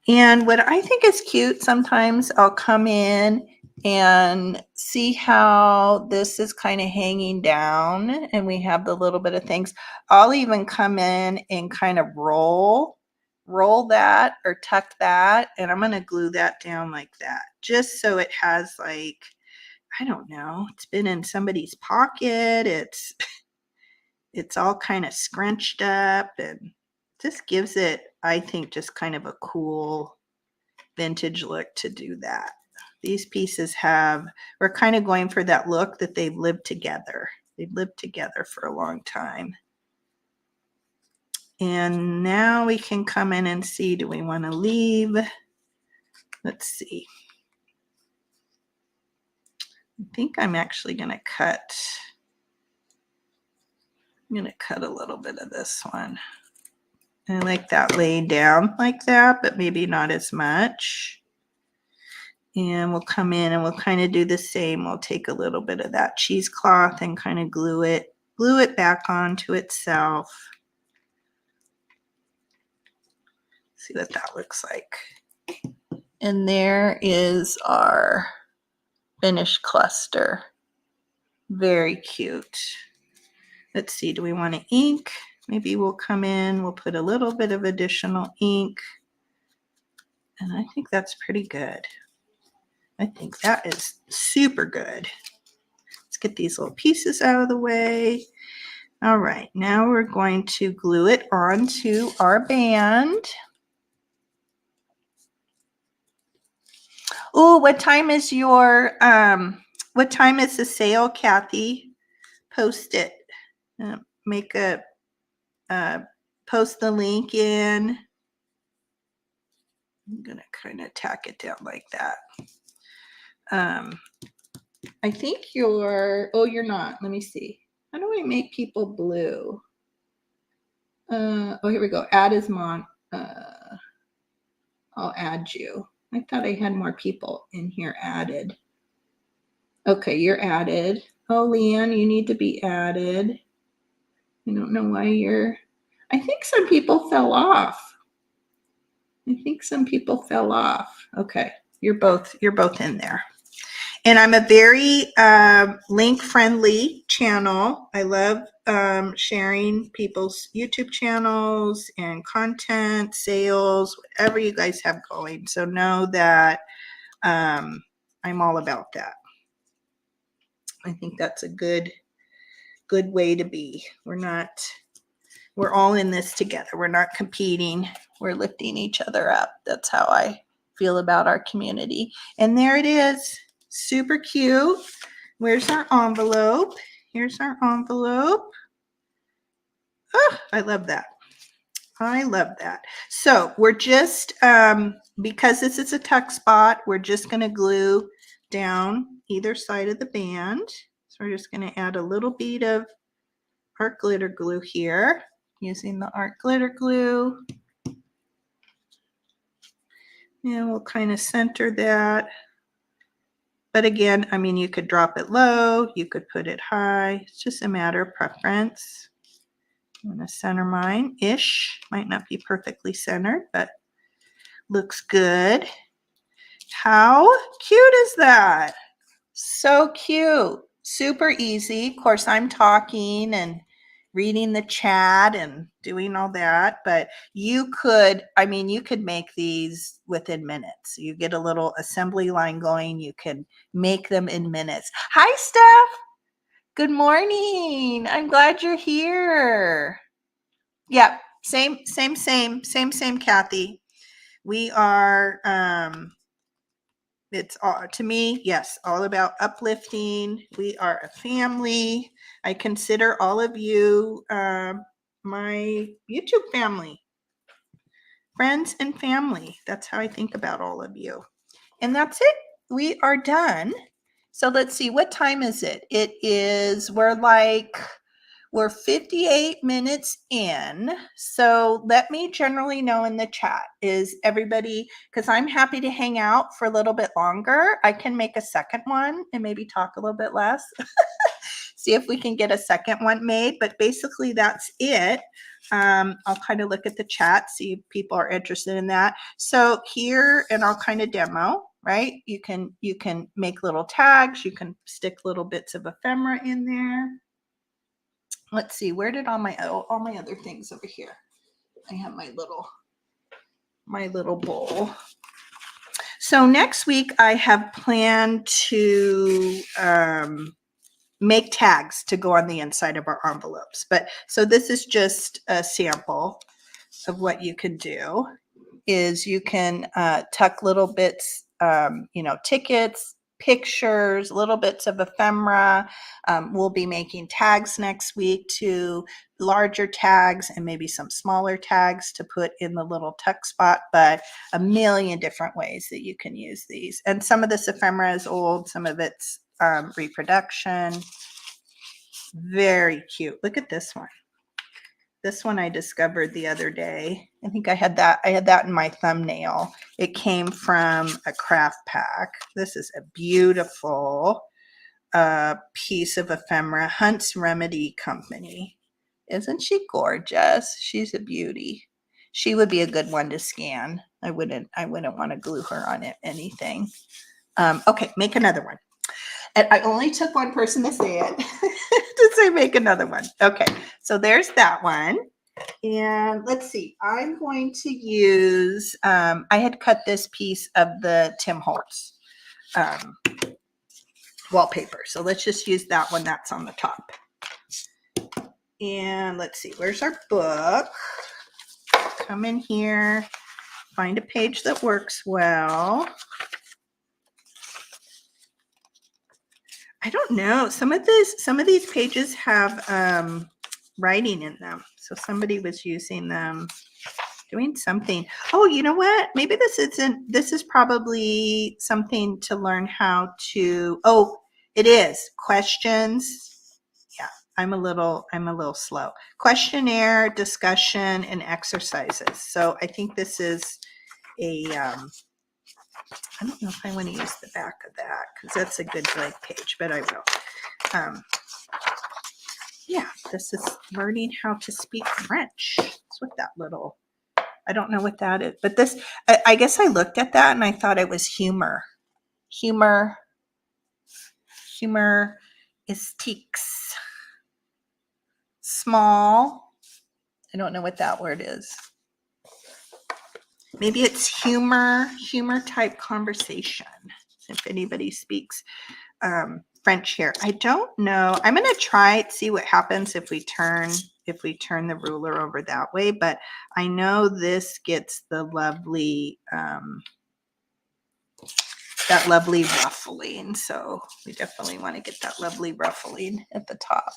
And what I think is cute, sometimes I'll come in and see how this is kind of hanging down and we have the little bit of things. I'll even come in and kind of roll that or tuck that, and I'm going to glue that down like that, just so it has, like, I don't know, it's been in somebody's pocket. It's all kind of scrunched up, and just gives it, I think, just kind of a cool vintage look to do that. These pieces we're kind of going for that look that they've lived together. They've lived together for a long time. And now we can come in and see, do we want to leave? Let's see. I think I'm actually going to cut I'm going to cut a little bit of this one. I like that laid down like that, but maybe not as much. And we'll come in and we'll kind of do the same. We'll take a little bit of that cheesecloth and kind of glue it back onto itself. See what that looks like. And there is our finished cluster. Very cute. Let's see, do we want to ink? Maybe we'll come in, we'll put a little bit of additional ink. And I think that's pretty good. I think that is super good. Let's get these little pieces out of the way. All right, now we're going to glue it onto our band. Oh, what time is what time is the sale, Kathy? Post it. Make a, post the link in. I'm gonna kind of tack it down like that. I think you're not. Let me see. How do I make people blue? Oh, here we go. Add as mon. I'll add you. I thought I had more people in here added. Okay, you're added. Oh, Leanne, you need to be added. I don't know why you're. I think some people fell off. Okay, you're both in there. And I'm a very link-friendly channel. I love sharing people's YouTube channels and content, sales, whatever you guys have going. So know that I'm all about that. I think that's a good way to be. We're all in this together. We're not competing. We're lifting each other up. That's how I feel about our community. And there it is. Super cute. Where's our envelope? Here's our envelope. Oh, I love that. I love that. So we're just, because this is a tuck spot, we're just going to glue down either side of the band. So we're just going to add a little bead of art glitter glue here using the art glitter glue. And we'll kind of center that. But again, I mean, you could drop it low, you could put it high. It's just a matter of preference. I'm going to center mine-ish. Might not be perfectly centered, but looks good. How cute is that? So cute. Super easy. Of course, I'm talking and reading the chat and doing all that, but you could make these within minutes. You get a little assembly line going, you can make them in minutes. Hi, Steph. Good morning. I'm glad you're here. Yeah, same, Kathy. We are, it's all, to me, yes, all about uplifting. We are a family. I consider all of you my YouTube family, friends and family. That's how I think about all of you. And that's it. We are done. So let's see, what time is it? We're 58 minutes in. So let me generally know in the chat, is everybody, because I'm happy to hang out for a little bit longer. I can make a second one and maybe talk a little bit less. See if we can get a second one made, but basically that's it. I'll kind of look at the chat, see if people are interested in that. So here, and I'll kind of demo, right? You can make little tags, you can stick little bits of ephemera in there. Let's see, where did all my other things over here? I have my little bowl. So next week I have planned to make tags to go on the inside of our envelopes. But so this is just a sample of what you can do. Is you can tuck little bits, tickets, pictures, little bits of ephemera. We'll be making tags next week, to larger tags and maybe some smaller tags to put in the little tuck spot, but a million different ways that you can use these. And some of this ephemera is old, some of it's reproduction. Very cute. Look at this one. This one I discovered the other day. I think I had that in my thumbnail. It came from a craft pack. This is a beautiful piece of ephemera, Hunt's Remedy Company. Isn't she gorgeous? She's a beauty. She would be a good one to scan. I wouldn't want to glue her on it, anything. Okay, make another one. And I only took one person to say it, to say make another one. Okay, so there's that one. And let's see, I'm going to use, I had cut this piece of the Tim Holtz wallpaper. So let's just use that one that's on the top. And let's see, where's our book? Come in here, find a page that works well. I don't know. Some of these pages have writing in them. So somebody was using them, doing something. Oh, you know what? Maybe this is probably something to learn how to, oh, it is. Questions. Yeah, I'm a little slow. Questionnaire, discussion, and exercises. So I think this is a, I don't know if I want to use the back of that because that's a good blank page, but I will. Yeah, this is learning how to speak French. That's what that little, I don't know what that is, but this, I guess I looked at that and I thought it was humor. Humoristiques. Small. I don't know what that word is. Maybe it's humor type conversation. If anybody speaks French here. I don't know. I'm going to try it, see what happens if we turn the ruler over that way, but I know this gets the lovely that lovely ruffling. So we definitely want to get that lovely ruffling at the top.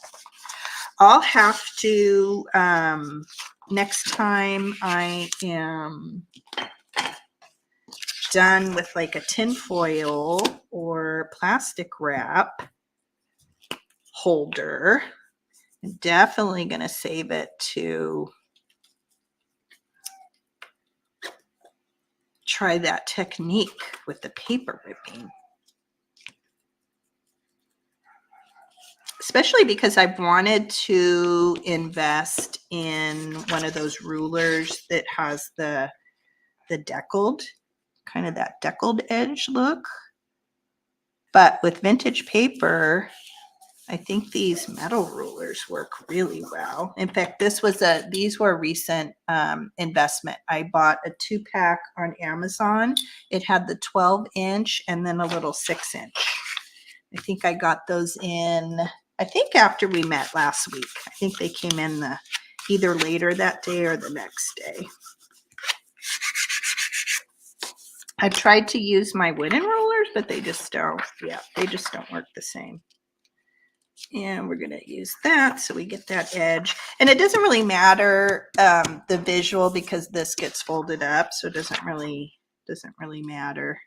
I'll have to next time I am done with like a tin foil or plastic wrap holder, I'm definitely going to save it to try that technique with the paper ripping. Especially because I've wanted to invest in one of those rulers that has the deckled, kind of that deckled edge look. But with vintage paper, I think these metal rulers work really well. In fact, these were a recent investment. I bought a 2-pack on Amazon. It had the 12-inch and then a little 6-inch. I think I got those in, I think after we met last week. I think they came in either later that day or the next day. I've tried to use my wooden rulers, but they just don't work the same. And we're going to use that so we get that edge. And it doesn't really matter the visual because this gets folded up, so it doesn't really matter.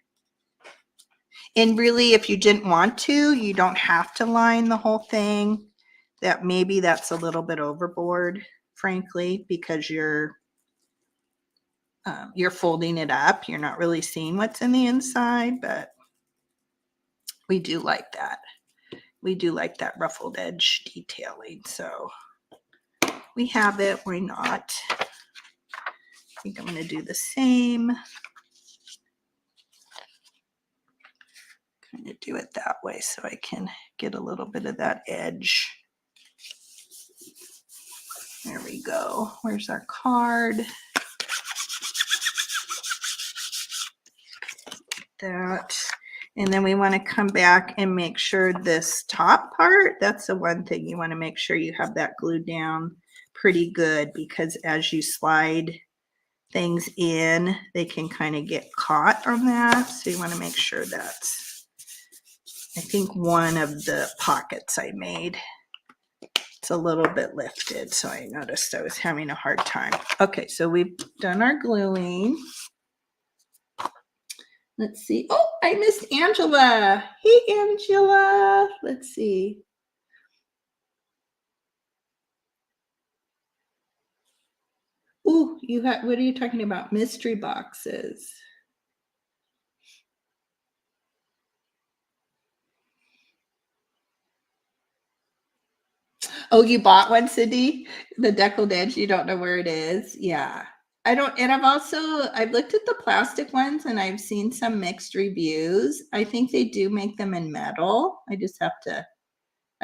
And really, if you didn't want to, you don't have to line the whole thing. Maybe that's a little bit overboard, frankly, because you're folding it up. You're not really seeing what's in the inside, but we do like that. We do like that ruffled edge detailing. So we have it. Why not? I think I'm going to do the same. Kind of do it that way so I can get a little bit of that edge. There we go. Where's our card? That. And then we want to come back and make sure this top part, that's the one thing you want to make sure you have that glued down pretty good, because as you slide things in, they can kind of get caught on that. So you want to make sure that's, I think one of the pockets I made, it's a little bit lifted. So I noticed I was having a hard time. Okay, so we've done our gluing. Let's see. Oh, I missed Angela. Hey, Angela. Let's see. Ooh, you got, what are you talking about? Mystery boxes. Oh, you bought one, Cindy? The deckled edge, you don't know where it is? Yeah. I don't, and I've looked at the plastic ones and I've seen some mixed reviews. I think they do make them in metal. I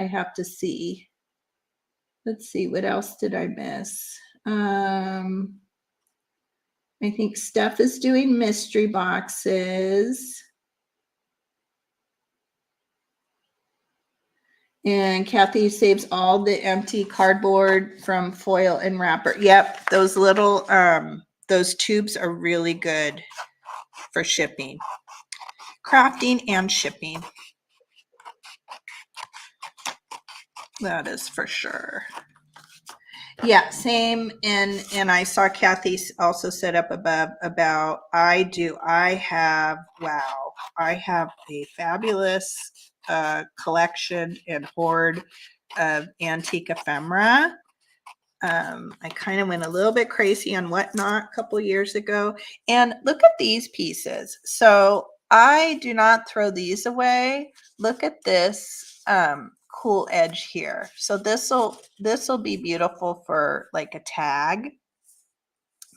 have to see. Let's see, what else did I miss? I think Steph is doing mystery boxes. And Kathy saves all the empty cardboard from foil and wrapper. Yep, those little, those tubes are really good for shipping, crafting and shipping. That is for sure. Yeah, same. And I saw Kathy also set up above about I have a fabulous collection and hoard of antique ephemera. I kind of went a little bit crazy on Whatnot a couple years ago. And look at these pieces. So I do not throw these away. Look at this cool edge here. So this will be beautiful for like a tag.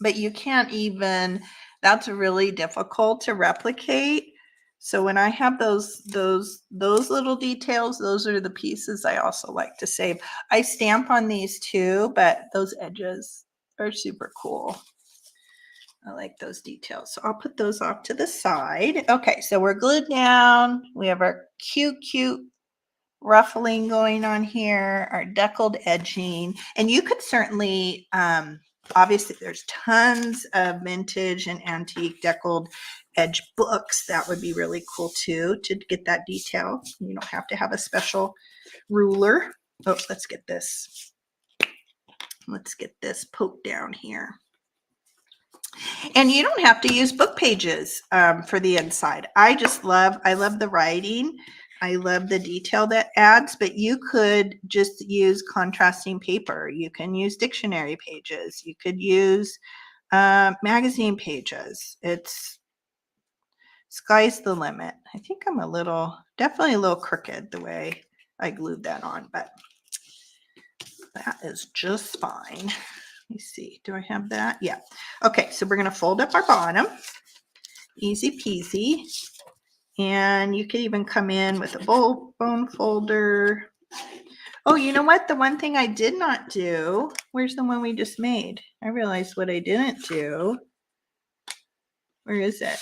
But you can't even, that's really difficult to replicate. So when I have those little details, those are the pieces I also like to save. I stamp on these too, but those edges are super cool. I like those details. So I'll put those off to the side. Okay, so we're glued down. We have our cute ruffling going on here, our deckled edging. And you could certainly, obviously there's tons of vintage and antique deckled edge books. That would be really cool too, to get that detail. You don't have to have a special ruler. Oh, let's get this poked down here. And you don't have to use book pages for the inside. I love the writing. I love the detail that adds, but you could just use contrasting paper. You can use dictionary pages. You could use magazine pages. It's sky's the limit. I think I'm definitely a little crooked the way I glued that on, but that is just fine. Let me see. Do I have that? Yeah. Okay, so we're going to fold up our bottom. Easy peasy. And you could even come in with a bone folder. Oh, you know what? The one thing I did not do, where's the one we just made? I realized what I didn't do. Where is it?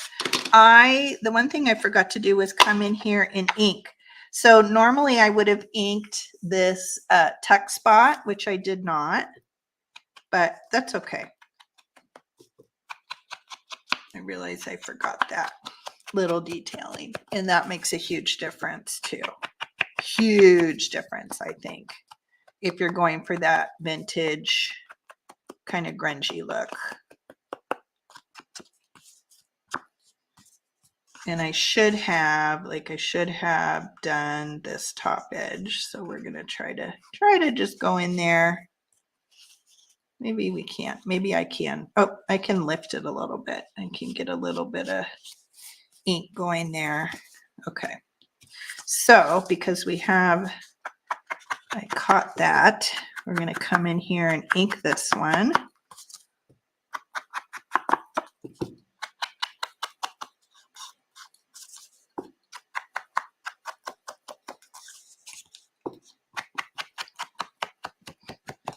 The one thing I forgot to do was come in here and ink. So normally I would have inked this tuck spot, which I did not, but that's okay. I realize I forgot that little detailing, and that makes a huge difference too. Huge difference, I think, if you're going for that vintage kind of grungy look. And I should have done this top edge, so we're gonna try to just go in there. Maybe we can't. Maybe I can. Oh, I can lift it a little bit. I can get a little bit of ink going there. Okay. So because I caught that, we're going to come in here and ink this one.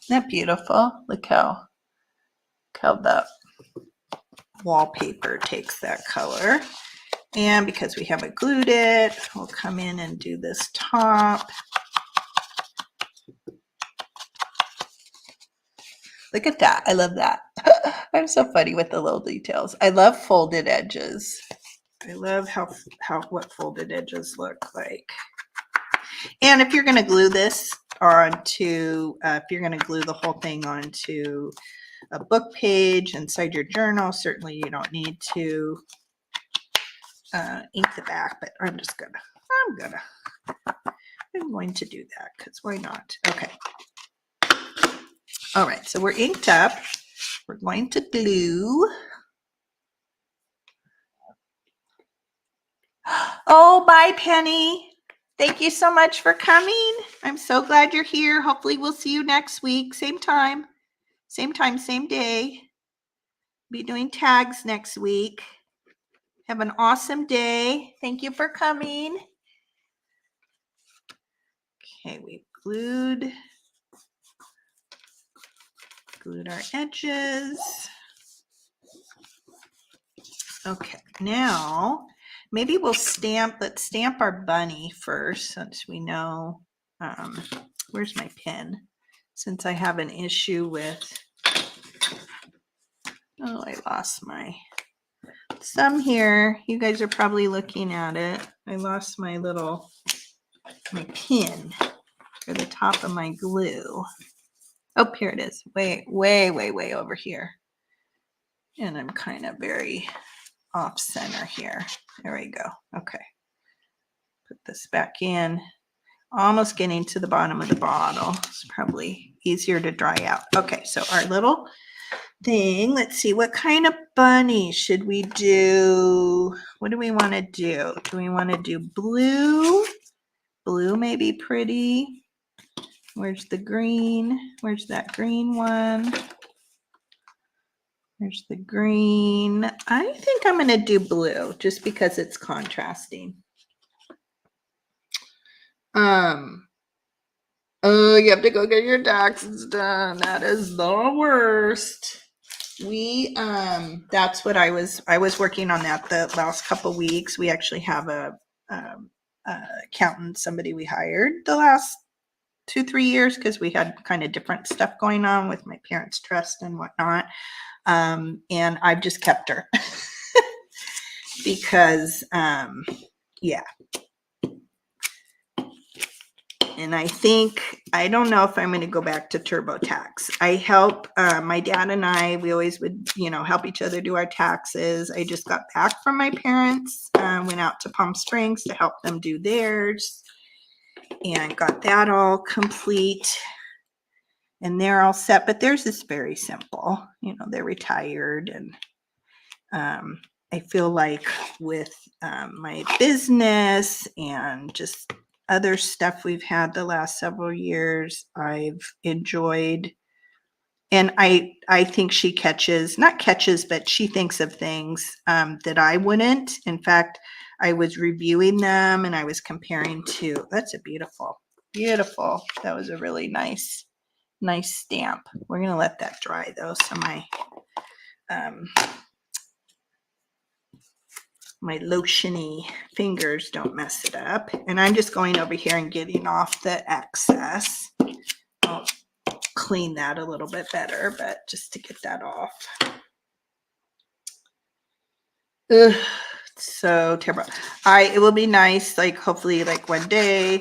Isn't that beautiful? Look how the wallpaper takes that color. And because we haven't glued it, we'll come in and do this top. Look at that. I love that. I'm so funny with the little details. I love folded edges. I love what folded edges look like. And if you're going to glue this if you're going to glue the whole thing onto a book page inside your journal, certainly you don't need to ink the back, but I'm going to do that because why not? Okay. All right, so we're inked up. We're going to glue. Oh, bye, Penny. Thank you so much for coming. I'm so glad you're here. Hopefully we'll see you next week. Same time, same day. Be doing tags next week. Have an awesome day. Thank you for coming. Okay, we glued our edges. Okay, now maybe we'll let's stamp our bunny first, since we know, where's my pen? Since I have an issue with, oh, I lost some here. You guys are probably looking at it. I lost my pin for the top of my glue. Oh, here it is. Way over here. And I'm kind of very off center here. There we go. Okay. Put this back in. Almost getting to the bottom of the bottle. It's probably easier to dry out. Okay, so our little thing, let's see, what kind of bunny should we do? What do we want to do? Do we want to do blue? Blue may be pretty. Where's the green? Where's that green one? There's the green. I think I'm going to do blue just because it's contrasting. Oh, you have to go get your taxes done. That is the worst. That's what I was working on that the last couple weeks. We actually have a accountant, somebody we hired the last 2-3 years because we had kind of different stuff going on with my parents' trust and whatnot. And I've just kept her because, yeah. And I don't know if I'm going to go back to TurboTax. I help, my dad and we always would, help each other do our taxes. I just got back from my parents, went out to Palm Springs to help them do theirs and got that all complete. And they're all set, but theirs is very simple. They're retired. And I feel like with my business and just other stuff we've had the last several years, I've enjoyed. And I think she not catches, but she thinks of things that I wouldn't. In fact, I was reviewing them and I was comparing to, that's a beautiful. That was a really nice stamp. We're going to let that dry though. So my lotiony fingers don't mess it up. And I'm just going over here and getting off the excess. I'll clean that a little bit better, but just to get that off. Ugh, so terrible. It will be nice, like hopefully like one day,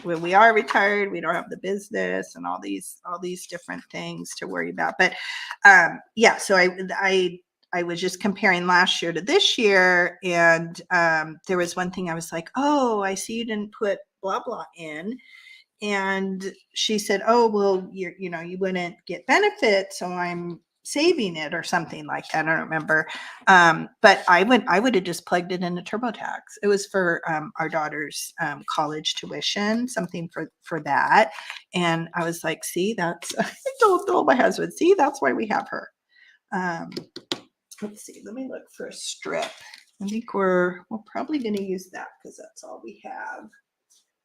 when we are retired, we don't have the business and all these different things to worry about. But yeah, so I was just comparing last year to this year, and there was one thing I was like, oh, I see you didn't put blah blah in. And she said, oh, well, you wouldn't get benefit, so I'm saving it or something like that. I don't remember. But I would have just plugged it into TurboTax. It was for our daughter's college tuition, something for that. And I was like, see, that's, I told my husband, see, that's why we have her. Let's see, let me look for a strip. I think we're probably going to use that because that's all we have.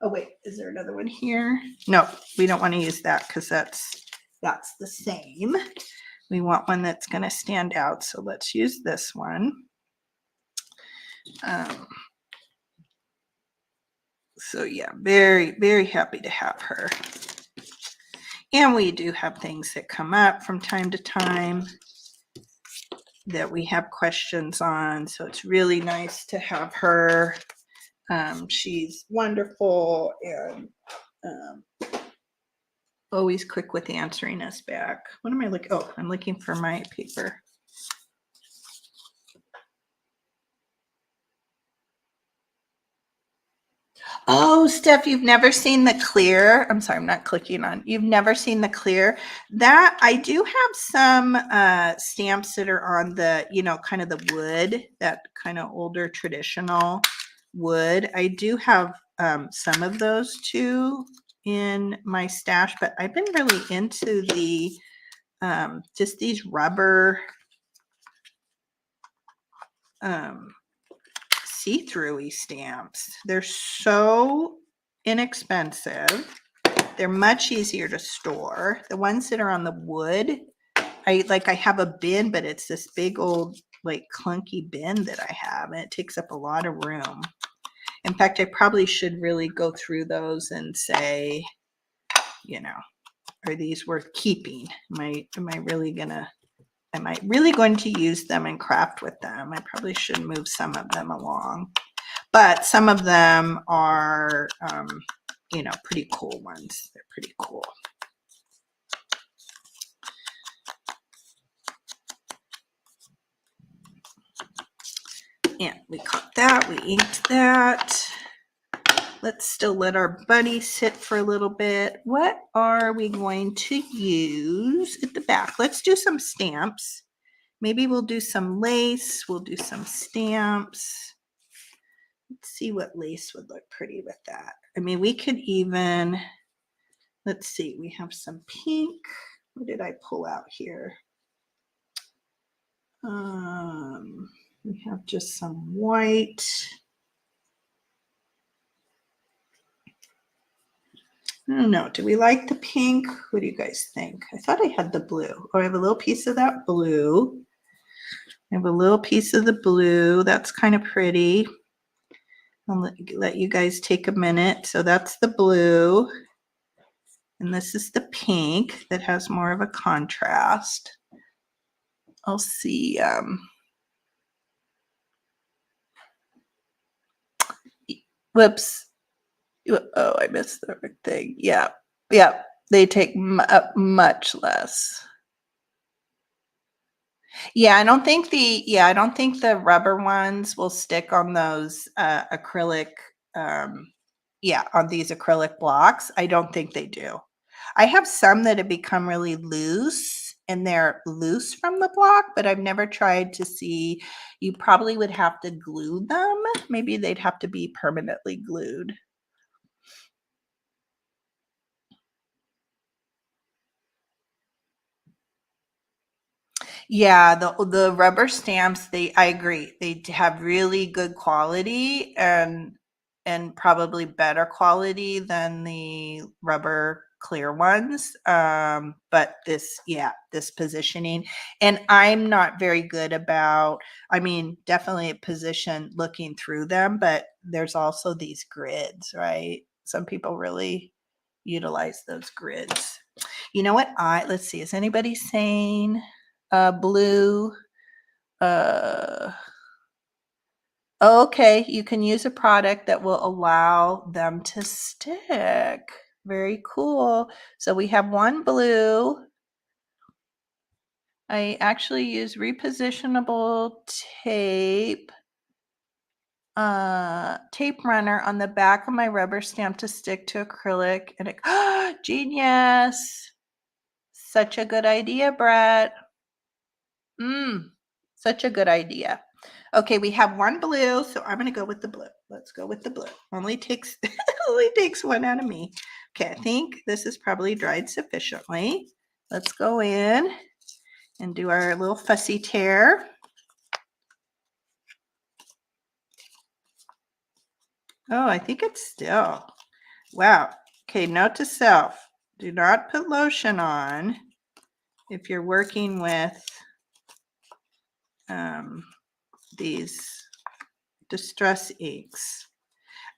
Oh, wait, is there another one here? No, we don't want to use that because that's the same. We want one that's going to stand out. So let's use this one. So yeah, very, very happy to have her. And we do have things that come up from time to time that we have questions on. So it's really nice to have her. She's wonderful and always quick with answering us back. What am I looking? Oh, I'm looking for my paper. Oh, Steph, you've never seen the clear. I'm sorry, I'm not clicking on. You've never seen the clear. That I do have some stamps that are on the, kind of the wood, that kind of older traditional wood. I do have some of those too in my stash, but I've been really into the just these rubber see-through-y stamps. They're so inexpensive. They're much easier to store. The ones that are on the wood, I have a bin, but it's this big old like clunky bin that I have, and it takes up a lot of room. In fact, I probably should really go through those and say, are these worth keeping? Am I really going to use them and craft with them? I probably should move some of them along. But some of them are, pretty cool ones. They're pretty cool. And we caught that. We inked that. Let's still let our bunny sit for a little bit. What are we going to use at the back? Let's do some stamps. Maybe we'll do some lace. We'll do some stamps. Let's see what lace would look pretty with that. I mean, we could even, let's see, we have some pink. What did I pull out here? We have just some white. I don't know. Do we like the pink? What do you guys think? I thought I had the blue. Oh, I have a little piece of that blue. I have a little piece of the blue. That's kind of pretty. I'll let you guys take a minute. So that's the blue. And this is the pink that has more of a contrast. I'll see. Whoops. Oh, I missed the thing. Yeah. They take up much less. Yeah, I don't think the rubber ones will stick on those acrylic. On these acrylic blocks. I don't think they do. I have some that have become really loose, and they're loose from the block, but I've never tried to see. You probably would have to glue them. Maybe they'd have to be permanently glued. Yeah, the rubber stamps, I agree. They have really good quality and probably better quality than the rubber clear ones. But this positioning, and I'm not very good about, definitely a position looking through them, but there's also these grids, right? Some people really utilize those grids. You know what? Let's see, is anybody saying blue? Okay, you can use a product that will allow them to stick. Very cool. So we have one blue. I actually use repositionable tape runner on the back of my rubber stamp to stick to acrylic, and it genius. Such a good idea, Brett. Such a good idea. Okay, we have one blue, so I'm going to go with the blue. Let's go with the blue. Only takes one out of me. Okay, I think this is probably dried sufficiently. Let's go in and do our little fussy tear. Oh, I think it's still. Wow. Okay, note to self. Do not put lotion on if you're working with these distress inks.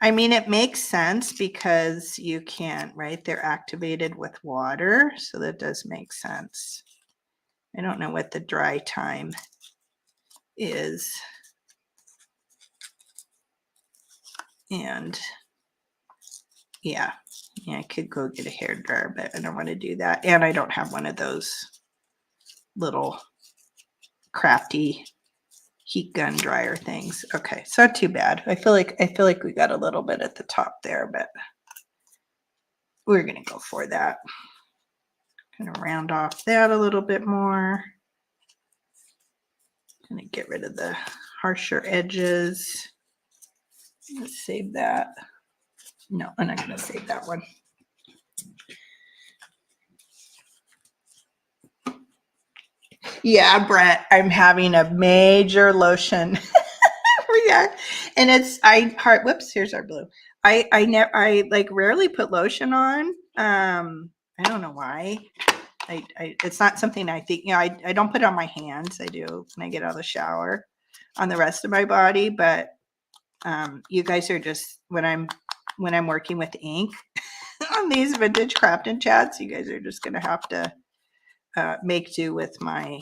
It makes sense because you can't, right? They're activated with water, so that does make sense. I don't know what the dry time is. And yeah, I could go get a hairdryer, but I don't want to do that. And I don't have one of those little crafty heat gun dryer things. Okay, it's not too bad. I feel like we got a little bit at the top there, but we're gonna go for that. Gonna round off that a little bit more. Gonna get rid of the harsher edges. Let's save that. No, I'm not gonna save that one. Yeah, Brett, I'm having a major lotion react, and it's whoops, here's our blue. I like rarely put lotion on. I don't know why. It's not something I think, I don't put it on my hands. I do when I get out of the shower on the rest of my body, but you guys are just when I'm working with ink on these vintage crafting chats, you guys are just gonna have to make do with my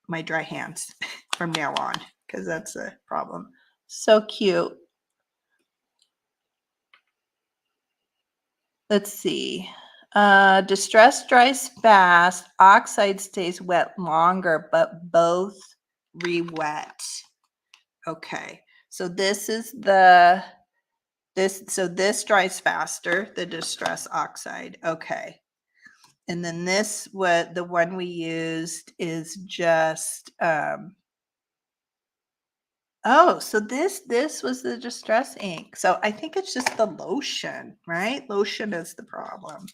my dry hands from now on, because that's a problem. So cute. Let's see. Distress dries fast, oxide stays wet longer, but both re-wet. Okay, so this is this dries faster, the distress oxide. Okay. And then the one we used is just, oh, so this was the distress ink. So I think it's just the lotion, right? Lotion is the problem.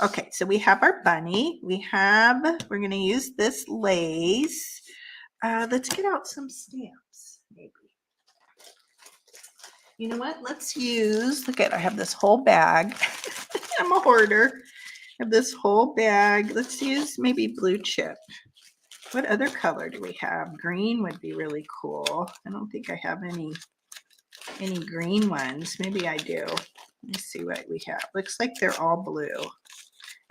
Okay, so we have our bunny. We're going to use this lace. Let's get out some stamps, maybe. You know what? Look at, I have this whole bag. I'm a hoarder. I have this whole bag. Let's use maybe blue chip. What other color do we have? Green would be really cool. I don't think I have any green ones. Maybe I do. Let me see what we have. Looks like they're all blue.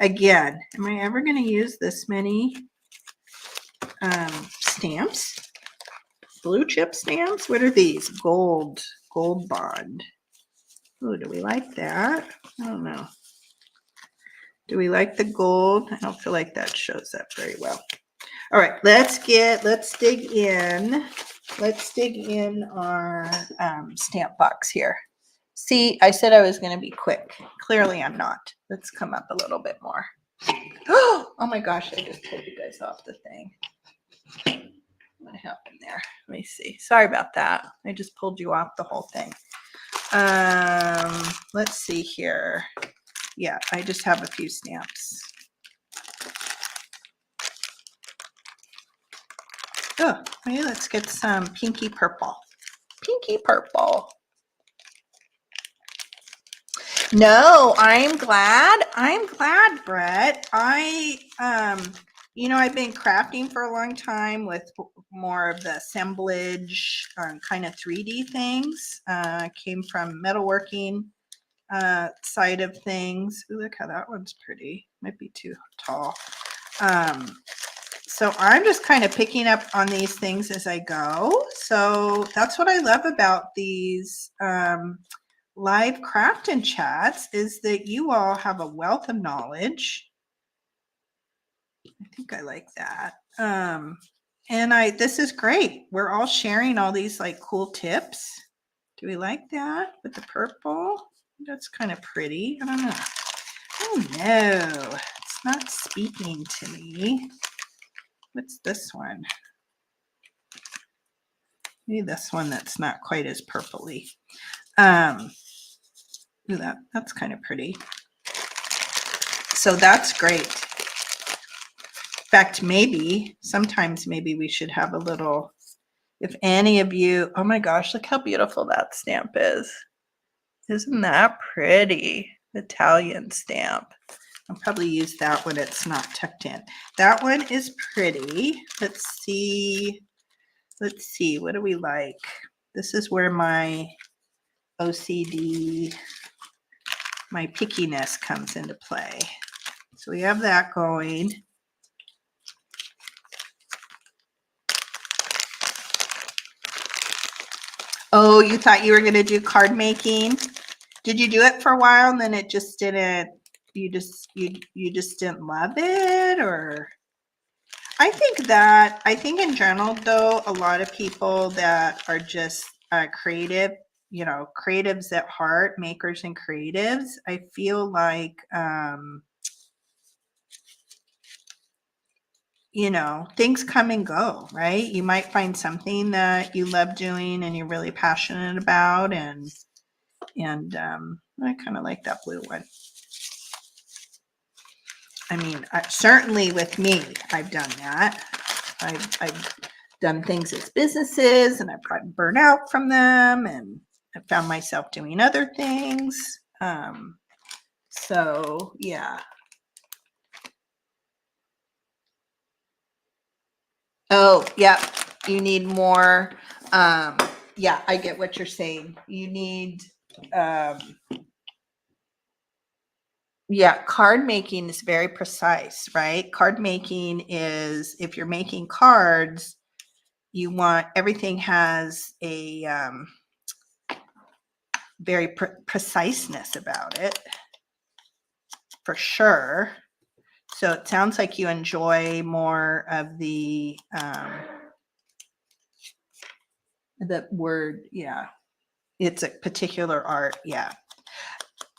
Again, am I ever going to use this many stamps? Blue chip stamps? What are these? Gold bond. Oh, do we like that? I don't know. Do we like the gold? I don't feel like that shows up very well. All right, let's dig in. Let's dig in our stamp box here. See, I said I was going to be quick. Clearly I'm not. Let's come up a little bit more. Oh my gosh, I just pulled you guys off the thing. What happened there? Let me see. Sorry about that. I just pulled you off the whole thing. Let's see here. Yeah, I just have a few stamps. Oh, okay, let's get some pinky purple. Pinky purple. No, I'm glad, Brett. I've been crafting for a long time with more of the assemblage kind of 3D things. Came from metalworking side of things. Ooh, look how that one's pretty. Might be too tall. So I'm just kind of picking up on these things as I go. So that's what I love about these live crafting chats, is that you all have a wealth of knowledge. I think I like that. And this is great. We're all sharing all these like cool tips. Do we like that with the purple? That's kind of pretty. I don't know. Oh no, it's not speaking to me. What's this one? Maybe this one that's not quite as purpley. Ooh, that's kind of pretty. So that's great. In fact, sometimes we should have a little, if any of you, oh my gosh, look how beautiful that stamp is. Isn't that pretty? Italian stamp. I'll probably use that when it's not tucked in. That one is pretty. Let's see. What do we like? This is where my OCD, my pickiness comes into play. So we have that going. Oh, you thought you were going to do card making? Did you do it for a while and then it just didn't, you just didn't love it? Or I think in general, though, a lot of people that are just creative, you know, creatives at heart, makers and creatives, I feel like, you know, things come and go, right? You might find something that you love doing and you're really passionate about, and I kind of like that blue one. I mean, certainly with me, I've done that. I've done things as businesses, and I've gotten burnt out from them, and I found myself doing other things. So yeah. Oh, yeah. You need more. Yeah, I get what you're saying. You need, yeah, card making is very precise, right? Card making is, if you're making cards, you want everything has a very preciseness about it, for sure. So it sounds like you enjoy more of the word, yeah. It's a particular art, yeah.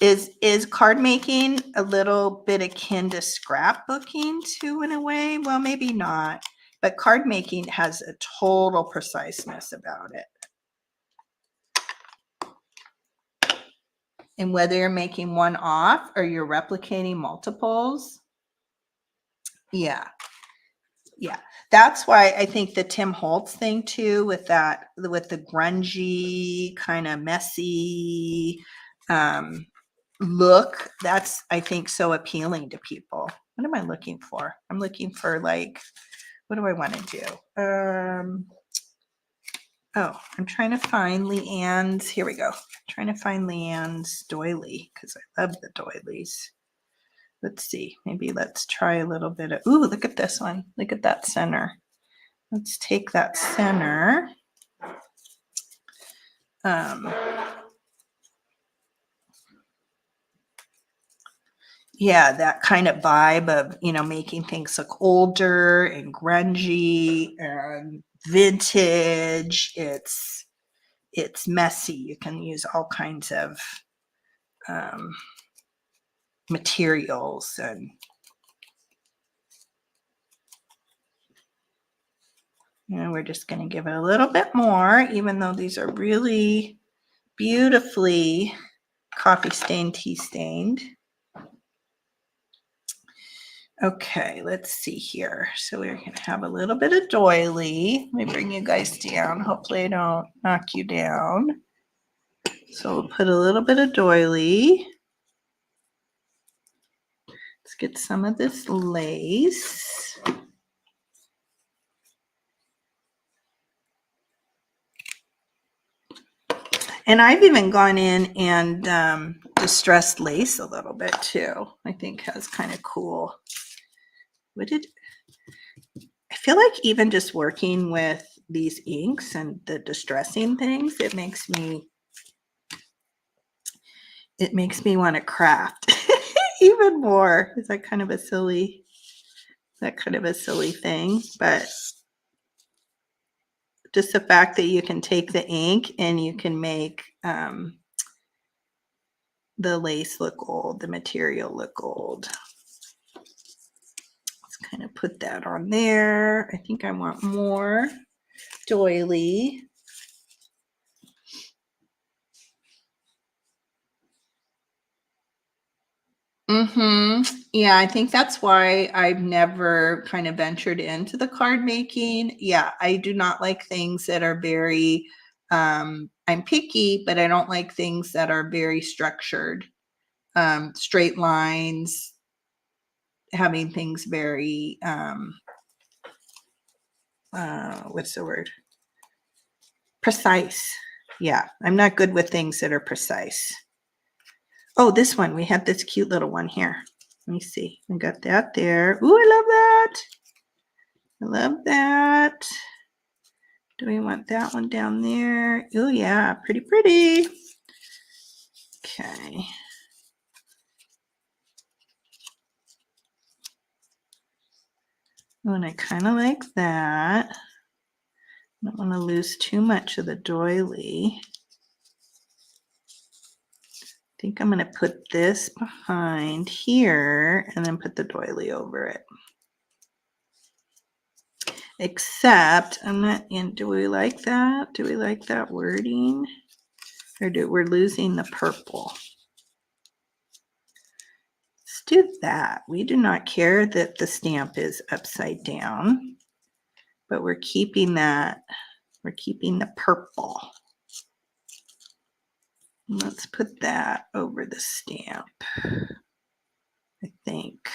Is card making a little bit akin to scrapbooking too, in a way? Well, maybe not, but card making has a total preciseness about it. And whether you're making one off or you're replicating multiples, yeah. Yeah, that's why I think the Tim Holtz thing too, with the grungy kind of messy look, that's, I think, so appealing to people. What am I looking for? I'm looking for, like, what do I want to do? Oh, I'm trying to find Leanne's. Here we go. I'm trying to find Leanne's doily because I love the doilies. Let's see. Maybe let's try a little bit of. Ooh, look at this one. Look at that center. Let's take that center. Yeah, that kind of vibe of, you know, making things look older and grungy and vintage. It's messy. You can use all kinds of materials, and you know, we're just going to give it a little bit more, even though these are really beautifully coffee stained, tea stained. Okay, let's see here. So we're going to have a little bit of doily. Let me bring you guys down. Hopefully I don't knock you down. So we'll put a little bit of doily. Let's get some of this lace. And I've even gone in and distressed lace a little bit too. I think has kind of cool. I feel like even just working with these inks and the distressing things, it makes me want to craft even more. Is that kind of a silly thing? But just the fact that you can take the ink and you can make the lace look old, the material look old. Let's kind of put that on there. I think I want more doily. Yeah, I think that's why I've never kind of ventured into the card making. Yeah, I do not like things that are very, I'm picky, but I don't like things that are very structured, straight lines, having things very, what's the word? Precise. Yeah, I'm not good with things that are precise. Oh, this one, we have this cute little one here. Let me see. I got that there. Ooh, I love that. I love that. Do we want that one down there? Oh, yeah, pretty, pretty. Okay. And I kind of like that. I don't want to lose too much of the doily. I think I'm going to put this behind here and then put the doily over it. Except I'm not in, do we like that? Do we like that wording? Or we're losing the purple. Let's do that. We do not care that the stamp is upside down, but we're keeping that, we're keeping the purple. Let's put that over the stamp, I think.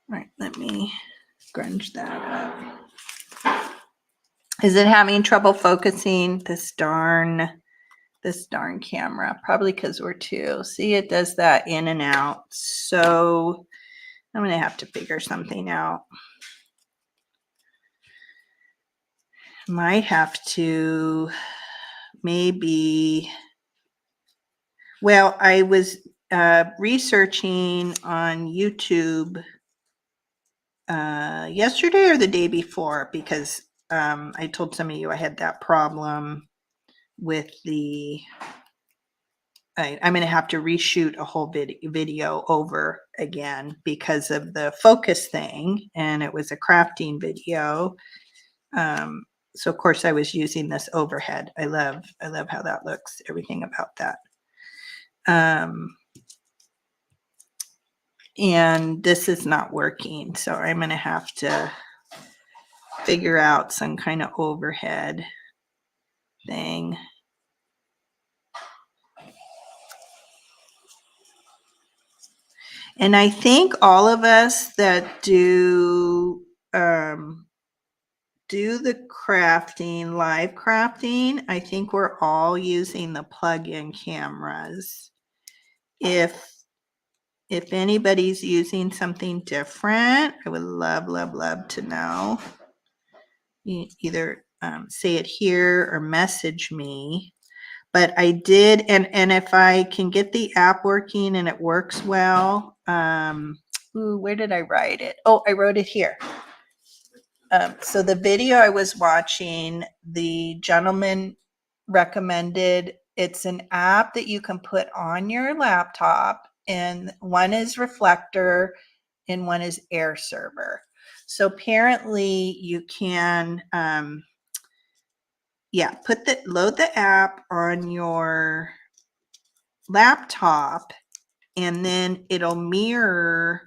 All right, let me scrunch that up. Is it having trouble focusing? This darn camera, probably because we're two. See, it does that in and out. So I'm going to have to figure something out. Might have to maybe, well, I was researching on YouTube yesterday or the day before, because I told some of you I had that problem with the, I'm going to have to reshoot a whole video over again because of the focus thing, and it was a crafting video. So of course I was using this overhead. I love how that looks, everything about that. And this is not working, so I'm going to have to figure out some kind of overhead thing. And I think all of us that do the crafting, live crafting, I think we're all using the plug-in cameras. If anybody's using something different, I would love to know. You either say it here or message me. But I did, and if I can get the app working and it works well, ooh, where did I write it? Oh, I wrote it here. So the video I was watching, the gentleman recommended, it's an app that you can put on your laptop, and one is Reflector and one is Air Server. So apparently you can, load the app on your laptop, and then it'll mirror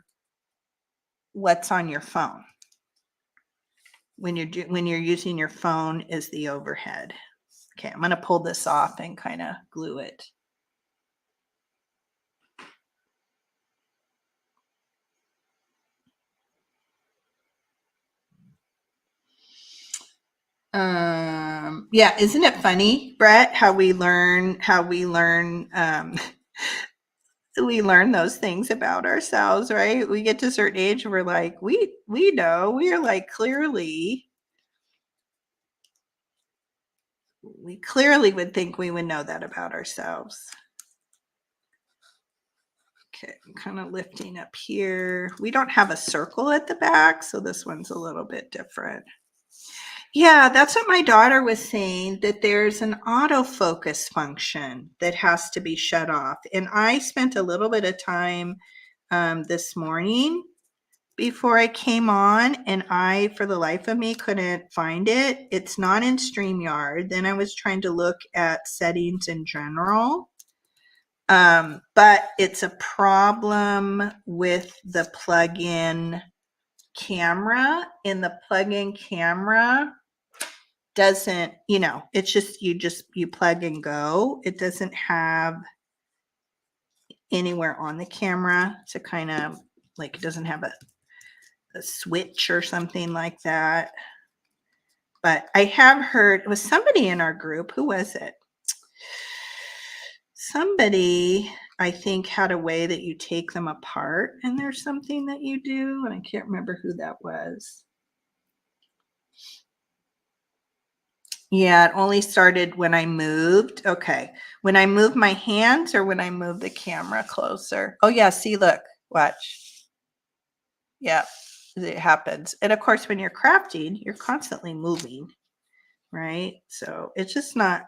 what's on your phone when you're using your phone as the overhead. Okay, I'm going to pull this off and kind of glue it. Yeah, isn't it funny, Brett, how we learn we learn those things about ourselves, right? We get to a certain age and we're like, we know, we are like, we clearly would think we would know that about ourselves. Okay, I'm kind of lifting up here. We don't have a circle at the back, so this one's a little bit different. Yeah, that's what my daughter was saying, that there's an autofocus function that has to be shut off. And I spent a little bit of time this morning before I came on, and I, for the life of me, couldn't find it. It's not in StreamYard. Then I was trying to look at settings in general. But it's a problem with the plug-in camera, and the plug-in camera doesn't, it's just you plug and go. It doesn't have anywhere on the camera to kind of, like, it doesn't have a switch or something like that. But I have heard, it was somebody in our group, who was it? Somebody, I think, had a way that you take them apart and there's something that you do, and I can't remember who that was. Yeah, it only started when I moved. Okay. When I move my hands or when I move the camera closer. Oh yeah, see, look, watch. Yeah, it happens. And of course, when you're crafting, you're constantly moving, right? So it's just not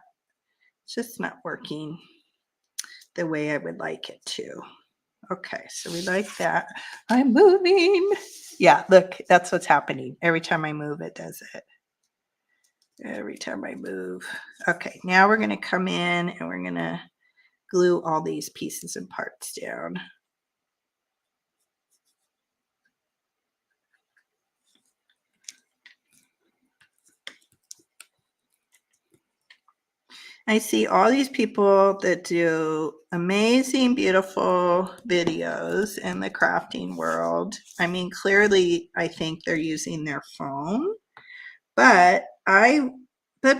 working the way I would like it to. Okay, so we like that. I'm moving. Yeah, look, that's what's happening. Every time I move, it does it. Every time I move. Okay, now we're going to come in and we're going to glue all these pieces and parts down. I see all these people that do amazing, beautiful videos in the crafting world. I mean, clearly, I think they're using their phone, but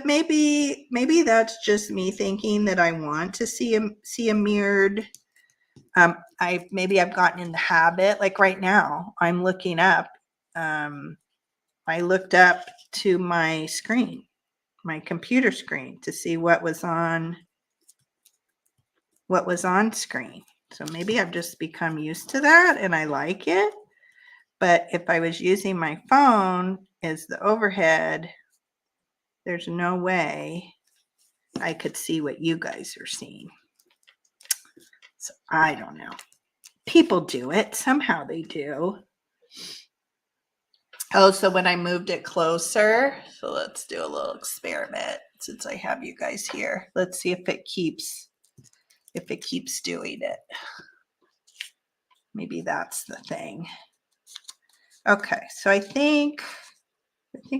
maybe that's just me thinking that I want to see a mirrored. I've gotten in the habit, like right now, I'm looking up. I looked up to my screen, my computer screen, to see what was on screen. So maybe I've just become used to that and I like it. But if I was using my phone as the overhead, there's no way I could see what you guys are seeing. So I don't know. People do it. Somehow they do. Oh, so when I moved it closer, so let's do a little experiment since I have you guys here. Let's see if it keeps doing it. Maybe that's the thing. Okay, so I think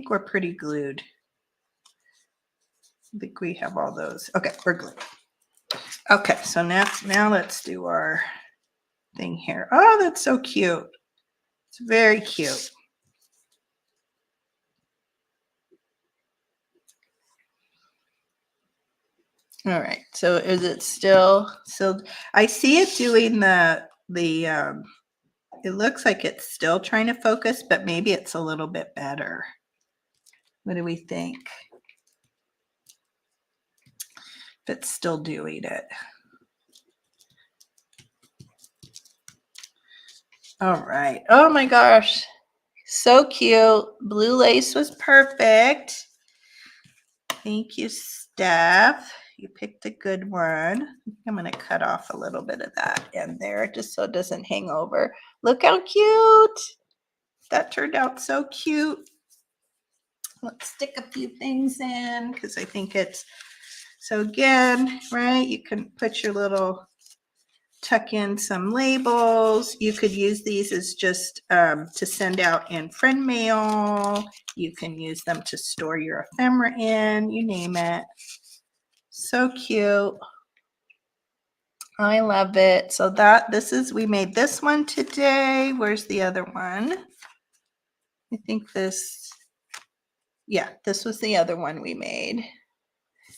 we're pretty glued. I think we have all those. Okay, we're glued. Okay, so now let's do our thing here. Oh, that's so cute. It's very cute. All right, so is it still, so I see it doing it looks like it's still trying to focus, but maybe it's a little bit better. What do we think? If it's still doing it. All right. Oh my gosh. So cute. Blue lace was perfect. Thank you, Steph. You picked a good one. I'm going to cut off a little bit of that in there just so it doesn't hang over. Look how cute. That turned out so cute. Let's stick a few things in because I think it's, so again, right, you can put your little, tuck in some labels. You could use these as just to send out in friend mail. You can use them to store your ephemera in, you name it. So cute. I love it. So we made this one today. Where's the other one? I think this was the other one we made.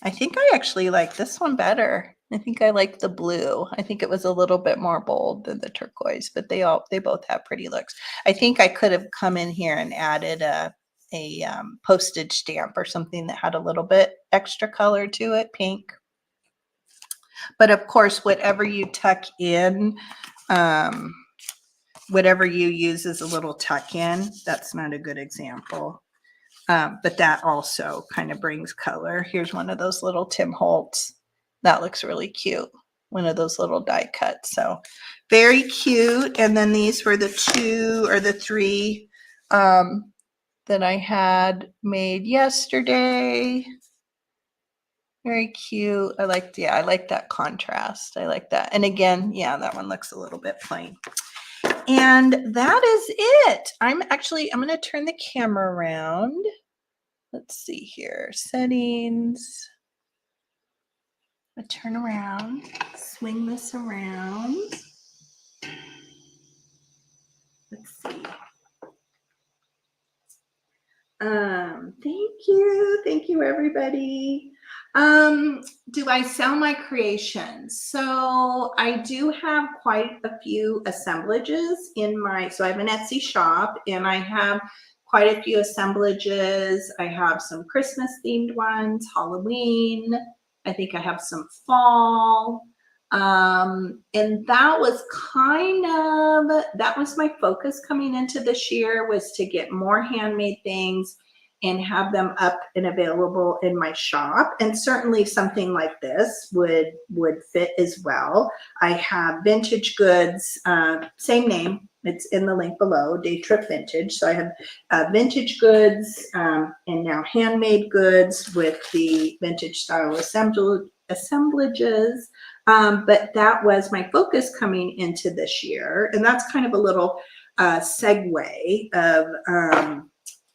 I think I actually like this one better. I think I like the blue. I think it was a little bit more bold than the turquoise, but they both have pretty looks. I think I could have come in here and added a postage stamp or something that had a little bit extra color to it, pink. But of course, whatever you tuck in, whatever you use as a little tuck in, that's not a good example. But that also kind of brings color. Here's one of those little Tim Holtz. That looks really cute. One of those little die cuts. So very cute. And then these were the 2 or the 3 that I had made yesterday. Very cute. I like that contrast. I like that. And again, yeah, that one looks a little bit plain. And that is it. I'm going to turn the camera around. Let's see here, settings. I turn around, swing this around. Let's see. Thank you everybody. Do I sell my creations? So I do have quite a few assemblages in so I have an Etsy shop and I have quite a few assemblages. I have some Christmas themed ones, Halloween. I think I have some fall. And that was that was my focus coming into this year, was to get more handmade things and have them up and available in my shop. And certainly something like this would fit as well. I have vintage goods, same name. It's in the link below, Day Trip Vintage. So I have vintage goods and now handmade goods with the vintage style assemblages. But that was my focus coming into this year. And that's kind of a little segue of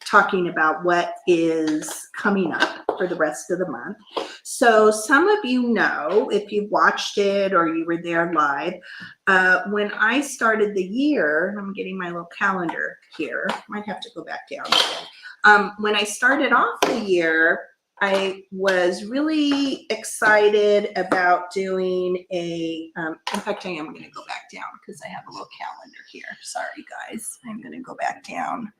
talking about what is coming up for the rest of the month. So some of you know, if you've watched it or you were there live, when I started the year, I'm getting my little calendar here. Might have to go back down. When I started off the year, I was really excited about doing in fact, I am going to go back down because I have a little calendar here. Sorry, guys. I'm going to go back down.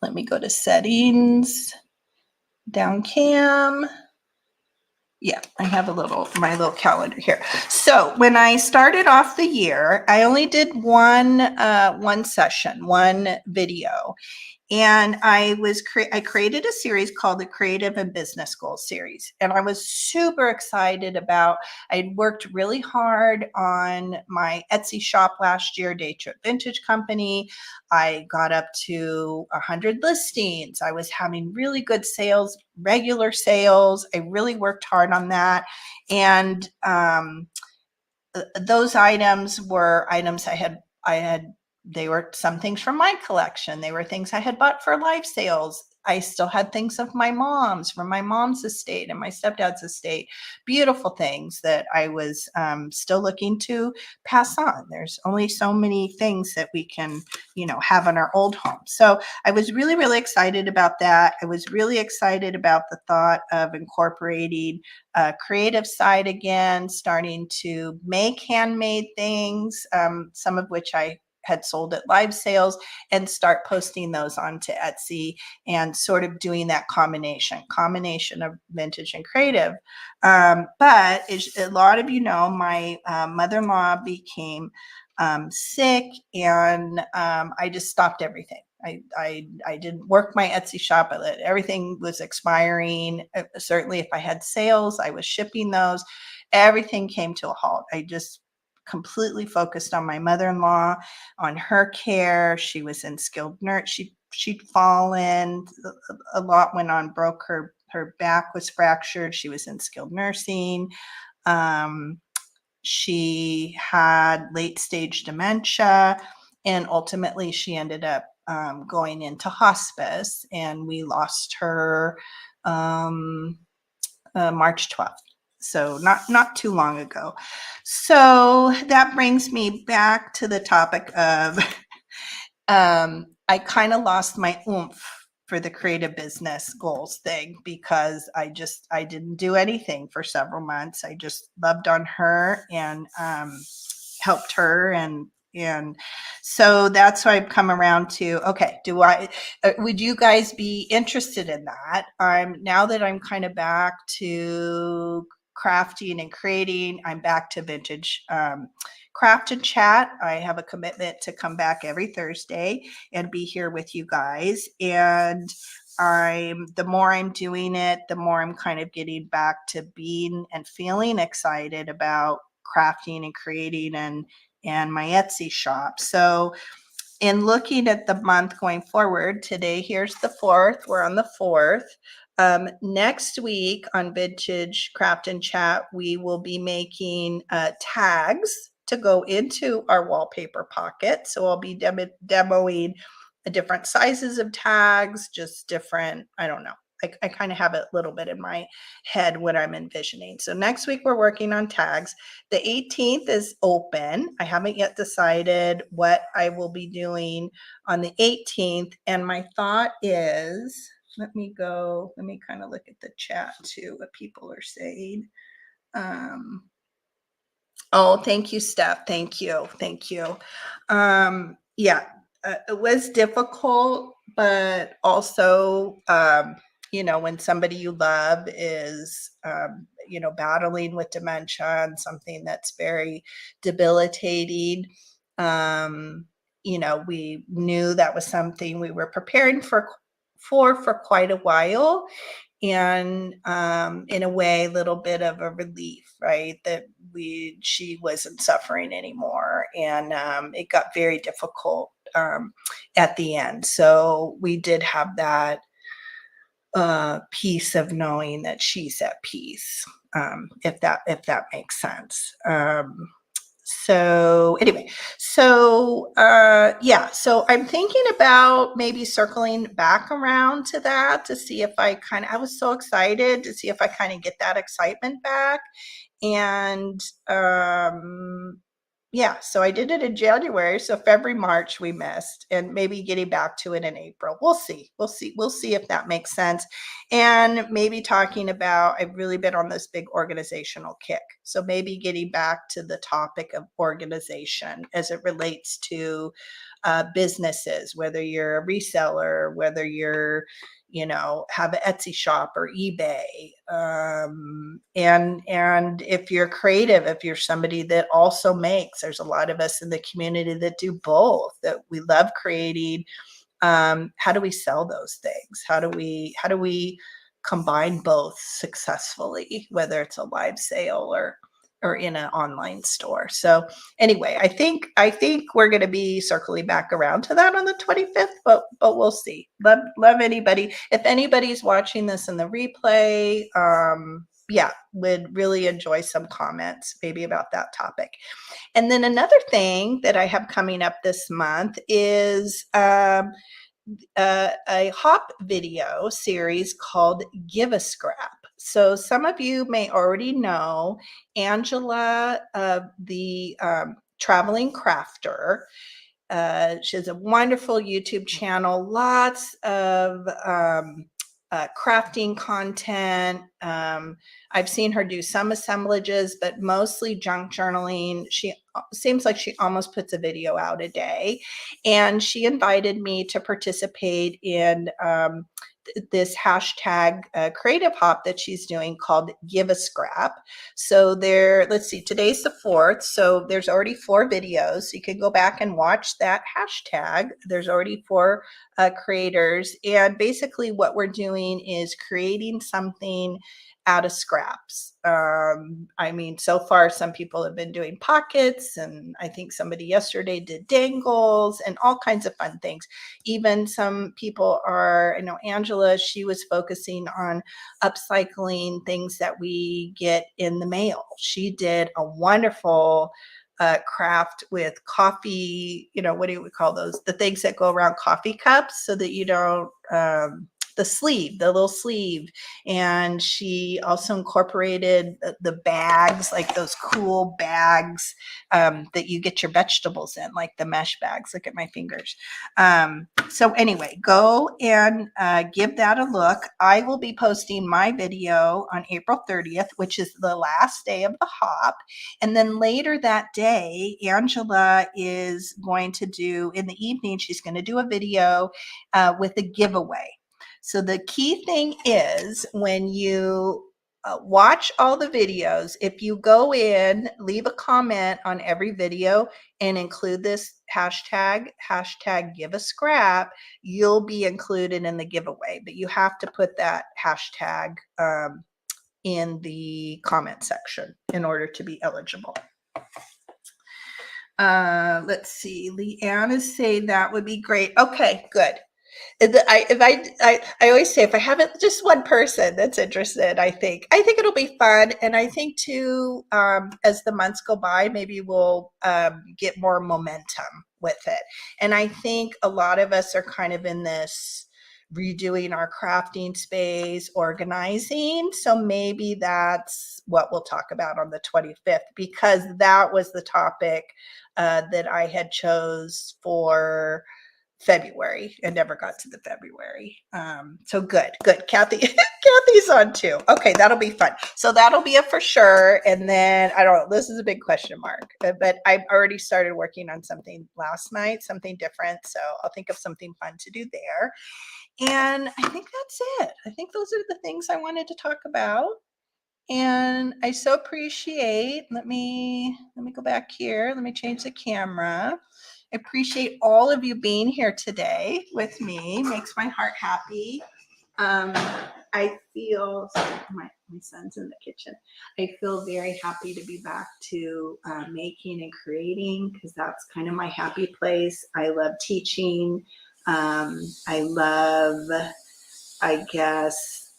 Let me go to settings, down cam. Yeah, I have my little calendar here. So when I started off the year, I only did one session, one video. And I created a series called the Creative and Business Goals series. And I was super excited I'd worked really hard on my Etsy shop last year, Day Trip Vintage Company. I got up to 100 listings. I was having really good sales, regular sales. I really worked hard on that. And those items were items they were some things from my collection. They were things I had bought for live sales. I still had things of my mom's, from my mom's estate and my stepdad's estate, beautiful things that I was still looking to pass on. There's only so many things that we can, have in our old home. So I was really, really excited about that. I was really excited about the thought of incorporating a creative side again, starting to make handmade things, some of which I had sold at live sales, and start posting those onto Etsy and sort of doing that combination of vintage and creative. But as a lot of you know, my mother-in-law became sick, and I just stopped everything. I didn't work my Etsy shop. Everything was expiring. Certainly if I had sales, I was shipping those. Everything came to a halt. I just completely focused on my mother-in-law, on her care. She was in skilled nurse. She'd fallen. A lot went on, broke her back was fractured. She was in skilled nursing. She had late stage dementia, and ultimately she ended up going into hospice, and we lost her March 12th. So not too long ago. So that brings me back to the topic of I kind of lost my oomph for the creative business goals thing, because I didn't do anything for several months. I just loved on her and helped her, and so that's why I've come around to, okay, would you guys be interested in that? Now that I'm kind of back to crafting and creating, I'm back to vintage craft and chat. I have a commitment to come back every Thursday and be here with you guys. And the more I'm doing it, the more I'm kind of getting back to being and feeling excited about crafting and creating and my Etsy shop. So in looking at the month going forward, today, here's the 4th. We're on the 4th. Next week on Vintage Craft and Chat, we will be making tags to go into our wallpaper pocket. So I'll be demoing different sizes of tags, just different, I don't know. I kind of have it a little bit in my head what I'm envisioning. So next week we're working on tags. The 18th is open. I haven't yet decided what I will be doing on the 18th. And my thought is, let me kind of look at the chat too, what people are saying. Oh, thank you, Steph. Thank you. Yeah. it was difficult, but also, when somebody you love is, battling with dementia and something that's very debilitating, we knew that was something we were preparing for quite a while. And in a way, a little bit of a relief, right? That she wasn't suffering anymore, and it got very difficult at the end. So we did have that peace of knowing that she's at peace, if that makes sense. So anyway, so I'm thinking about maybe circling back around to that to see if I was so excited to see if I kind of get that excitement back. And so I did it in January. So February, March we missed, and maybe getting back to it in April. We'll see if that makes sense. And maybe talking about, I've really been on this big organizational kick. So maybe getting back to the topic of organization as it relates to businesses, whether you're a reseller, whether you're have an Etsy shop or eBay. And if you're creative, if you're somebody that also makes, there's a lot of us in the community that do both, that we love creating. How do we sell those things? How do we combine both successfully, whether it's a live sale or in an online store? So anyway, I think we're going to be circling back around to that on the 25th, but we'll see. Love anybody. If anybody's watching this in the replay, would really enjoy some comments maybe about that topic. And then another thing that I have coming up this month is a hop video series called Give a Scrap. So some of you may already know Angela, the traveling crafter. She has a wonderful YouTube channel, lots of crafting content. I've seen her do some assemblages, but mostly junk journaling. She seems like she almost puts a video out a day. And she invited me to participate in this hashtag creative hop that she's doing called Give a Scrap. So let's see, today's the 4th. So there's already 4 videos. So you can go back and watch that hashtag. There's already 4 creators. And basically what we're doing is creating something out of scraps. So far some people have been doing pockets, and I think somebody yesterday did dangles and all kinds of fun things. Even some people Angela, she was focusing on upcycling things that we get in the mail. She did a wonderful craft with coffee, what do we call those? The things that go around coffee cups so that you don't, the little sleeve. And she also incorporated the bags, like those cool bags that you get your vegetables in, like the mesh bags. Look at my fingers. So anyway, go and give that a look. I will be posting my video on April 30th, which is the last day of the hop. And then later that day, Angela is going to do, in the evening, she's going to do a video with a giveaway. So the key thing is, when you watch all the videos, if you go in, leave a comment on every video and include this hashtag give a scrap, you'll be included in the giveaway. But you have to put that hashtag in the comment section in order to be eligible. Let's see. Leanne is saying that would be great. Okay, good. I always say, if I have just one person that's interested, I think it'll be fun. And I think too, as the months go by, maybe we'll get more momentum with it. And I think a lot of us are kind of in this redoing our crafting space, organizing. So maybe that's what we'll talk about on the 25th, because that was the topic that I had chose for February. It never got to the February. So good. Kathy, Kathy's on too. Okay, that'll be fun. So that'll be a for sure. And then I don't know, this is a big question mark, but I've already started working on something last night, something different. So I'll think of something fun to do there. And I think that's it. I think those are the things I wanted to talk about. And I so appreciate, let me go back here. Let me change the camera. I appreciate all of you being here today with me. Makes my heart happy. I feel, my son's in the kitchen. I feel very happy to be back to making and creating, because that's kind of my happy place. I love teaching. I love, I guess,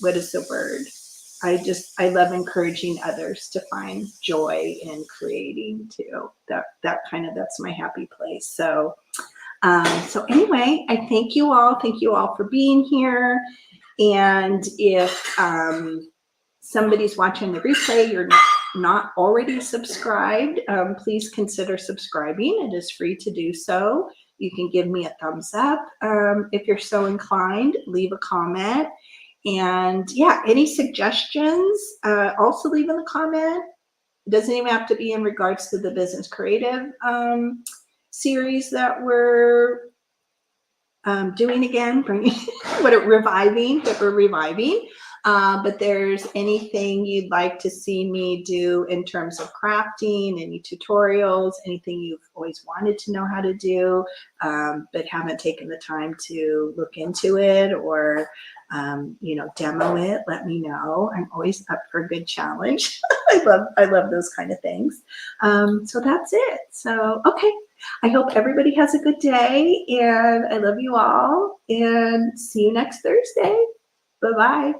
what is the word? I love encouraging others to find joy in creating too. That's my happy place. So anyway, I thank you all. Thank you all for being here. And if somebody's watching the replay, you're not already subscribed, please consider subscribing. It is free to do so. You can give me a thumbs up if you're so inclined. Leave a comment. And yeah, any suggestions, also leave in the comment. It doesn't even have to be in regards to the Business Creative series that we're doing again, reviving. But there's anything you'd like to see me do in terms of crafting, any tutorials, anything you've always wanted to know how to do, but haven't taken the time to look into it or, demo it, let me know. I'm always up for a good challenge. I love those kind of things. So that's it. So, okay. I hope everybody has a good day, and I love you all, and see you next Thursday. Bye-bye.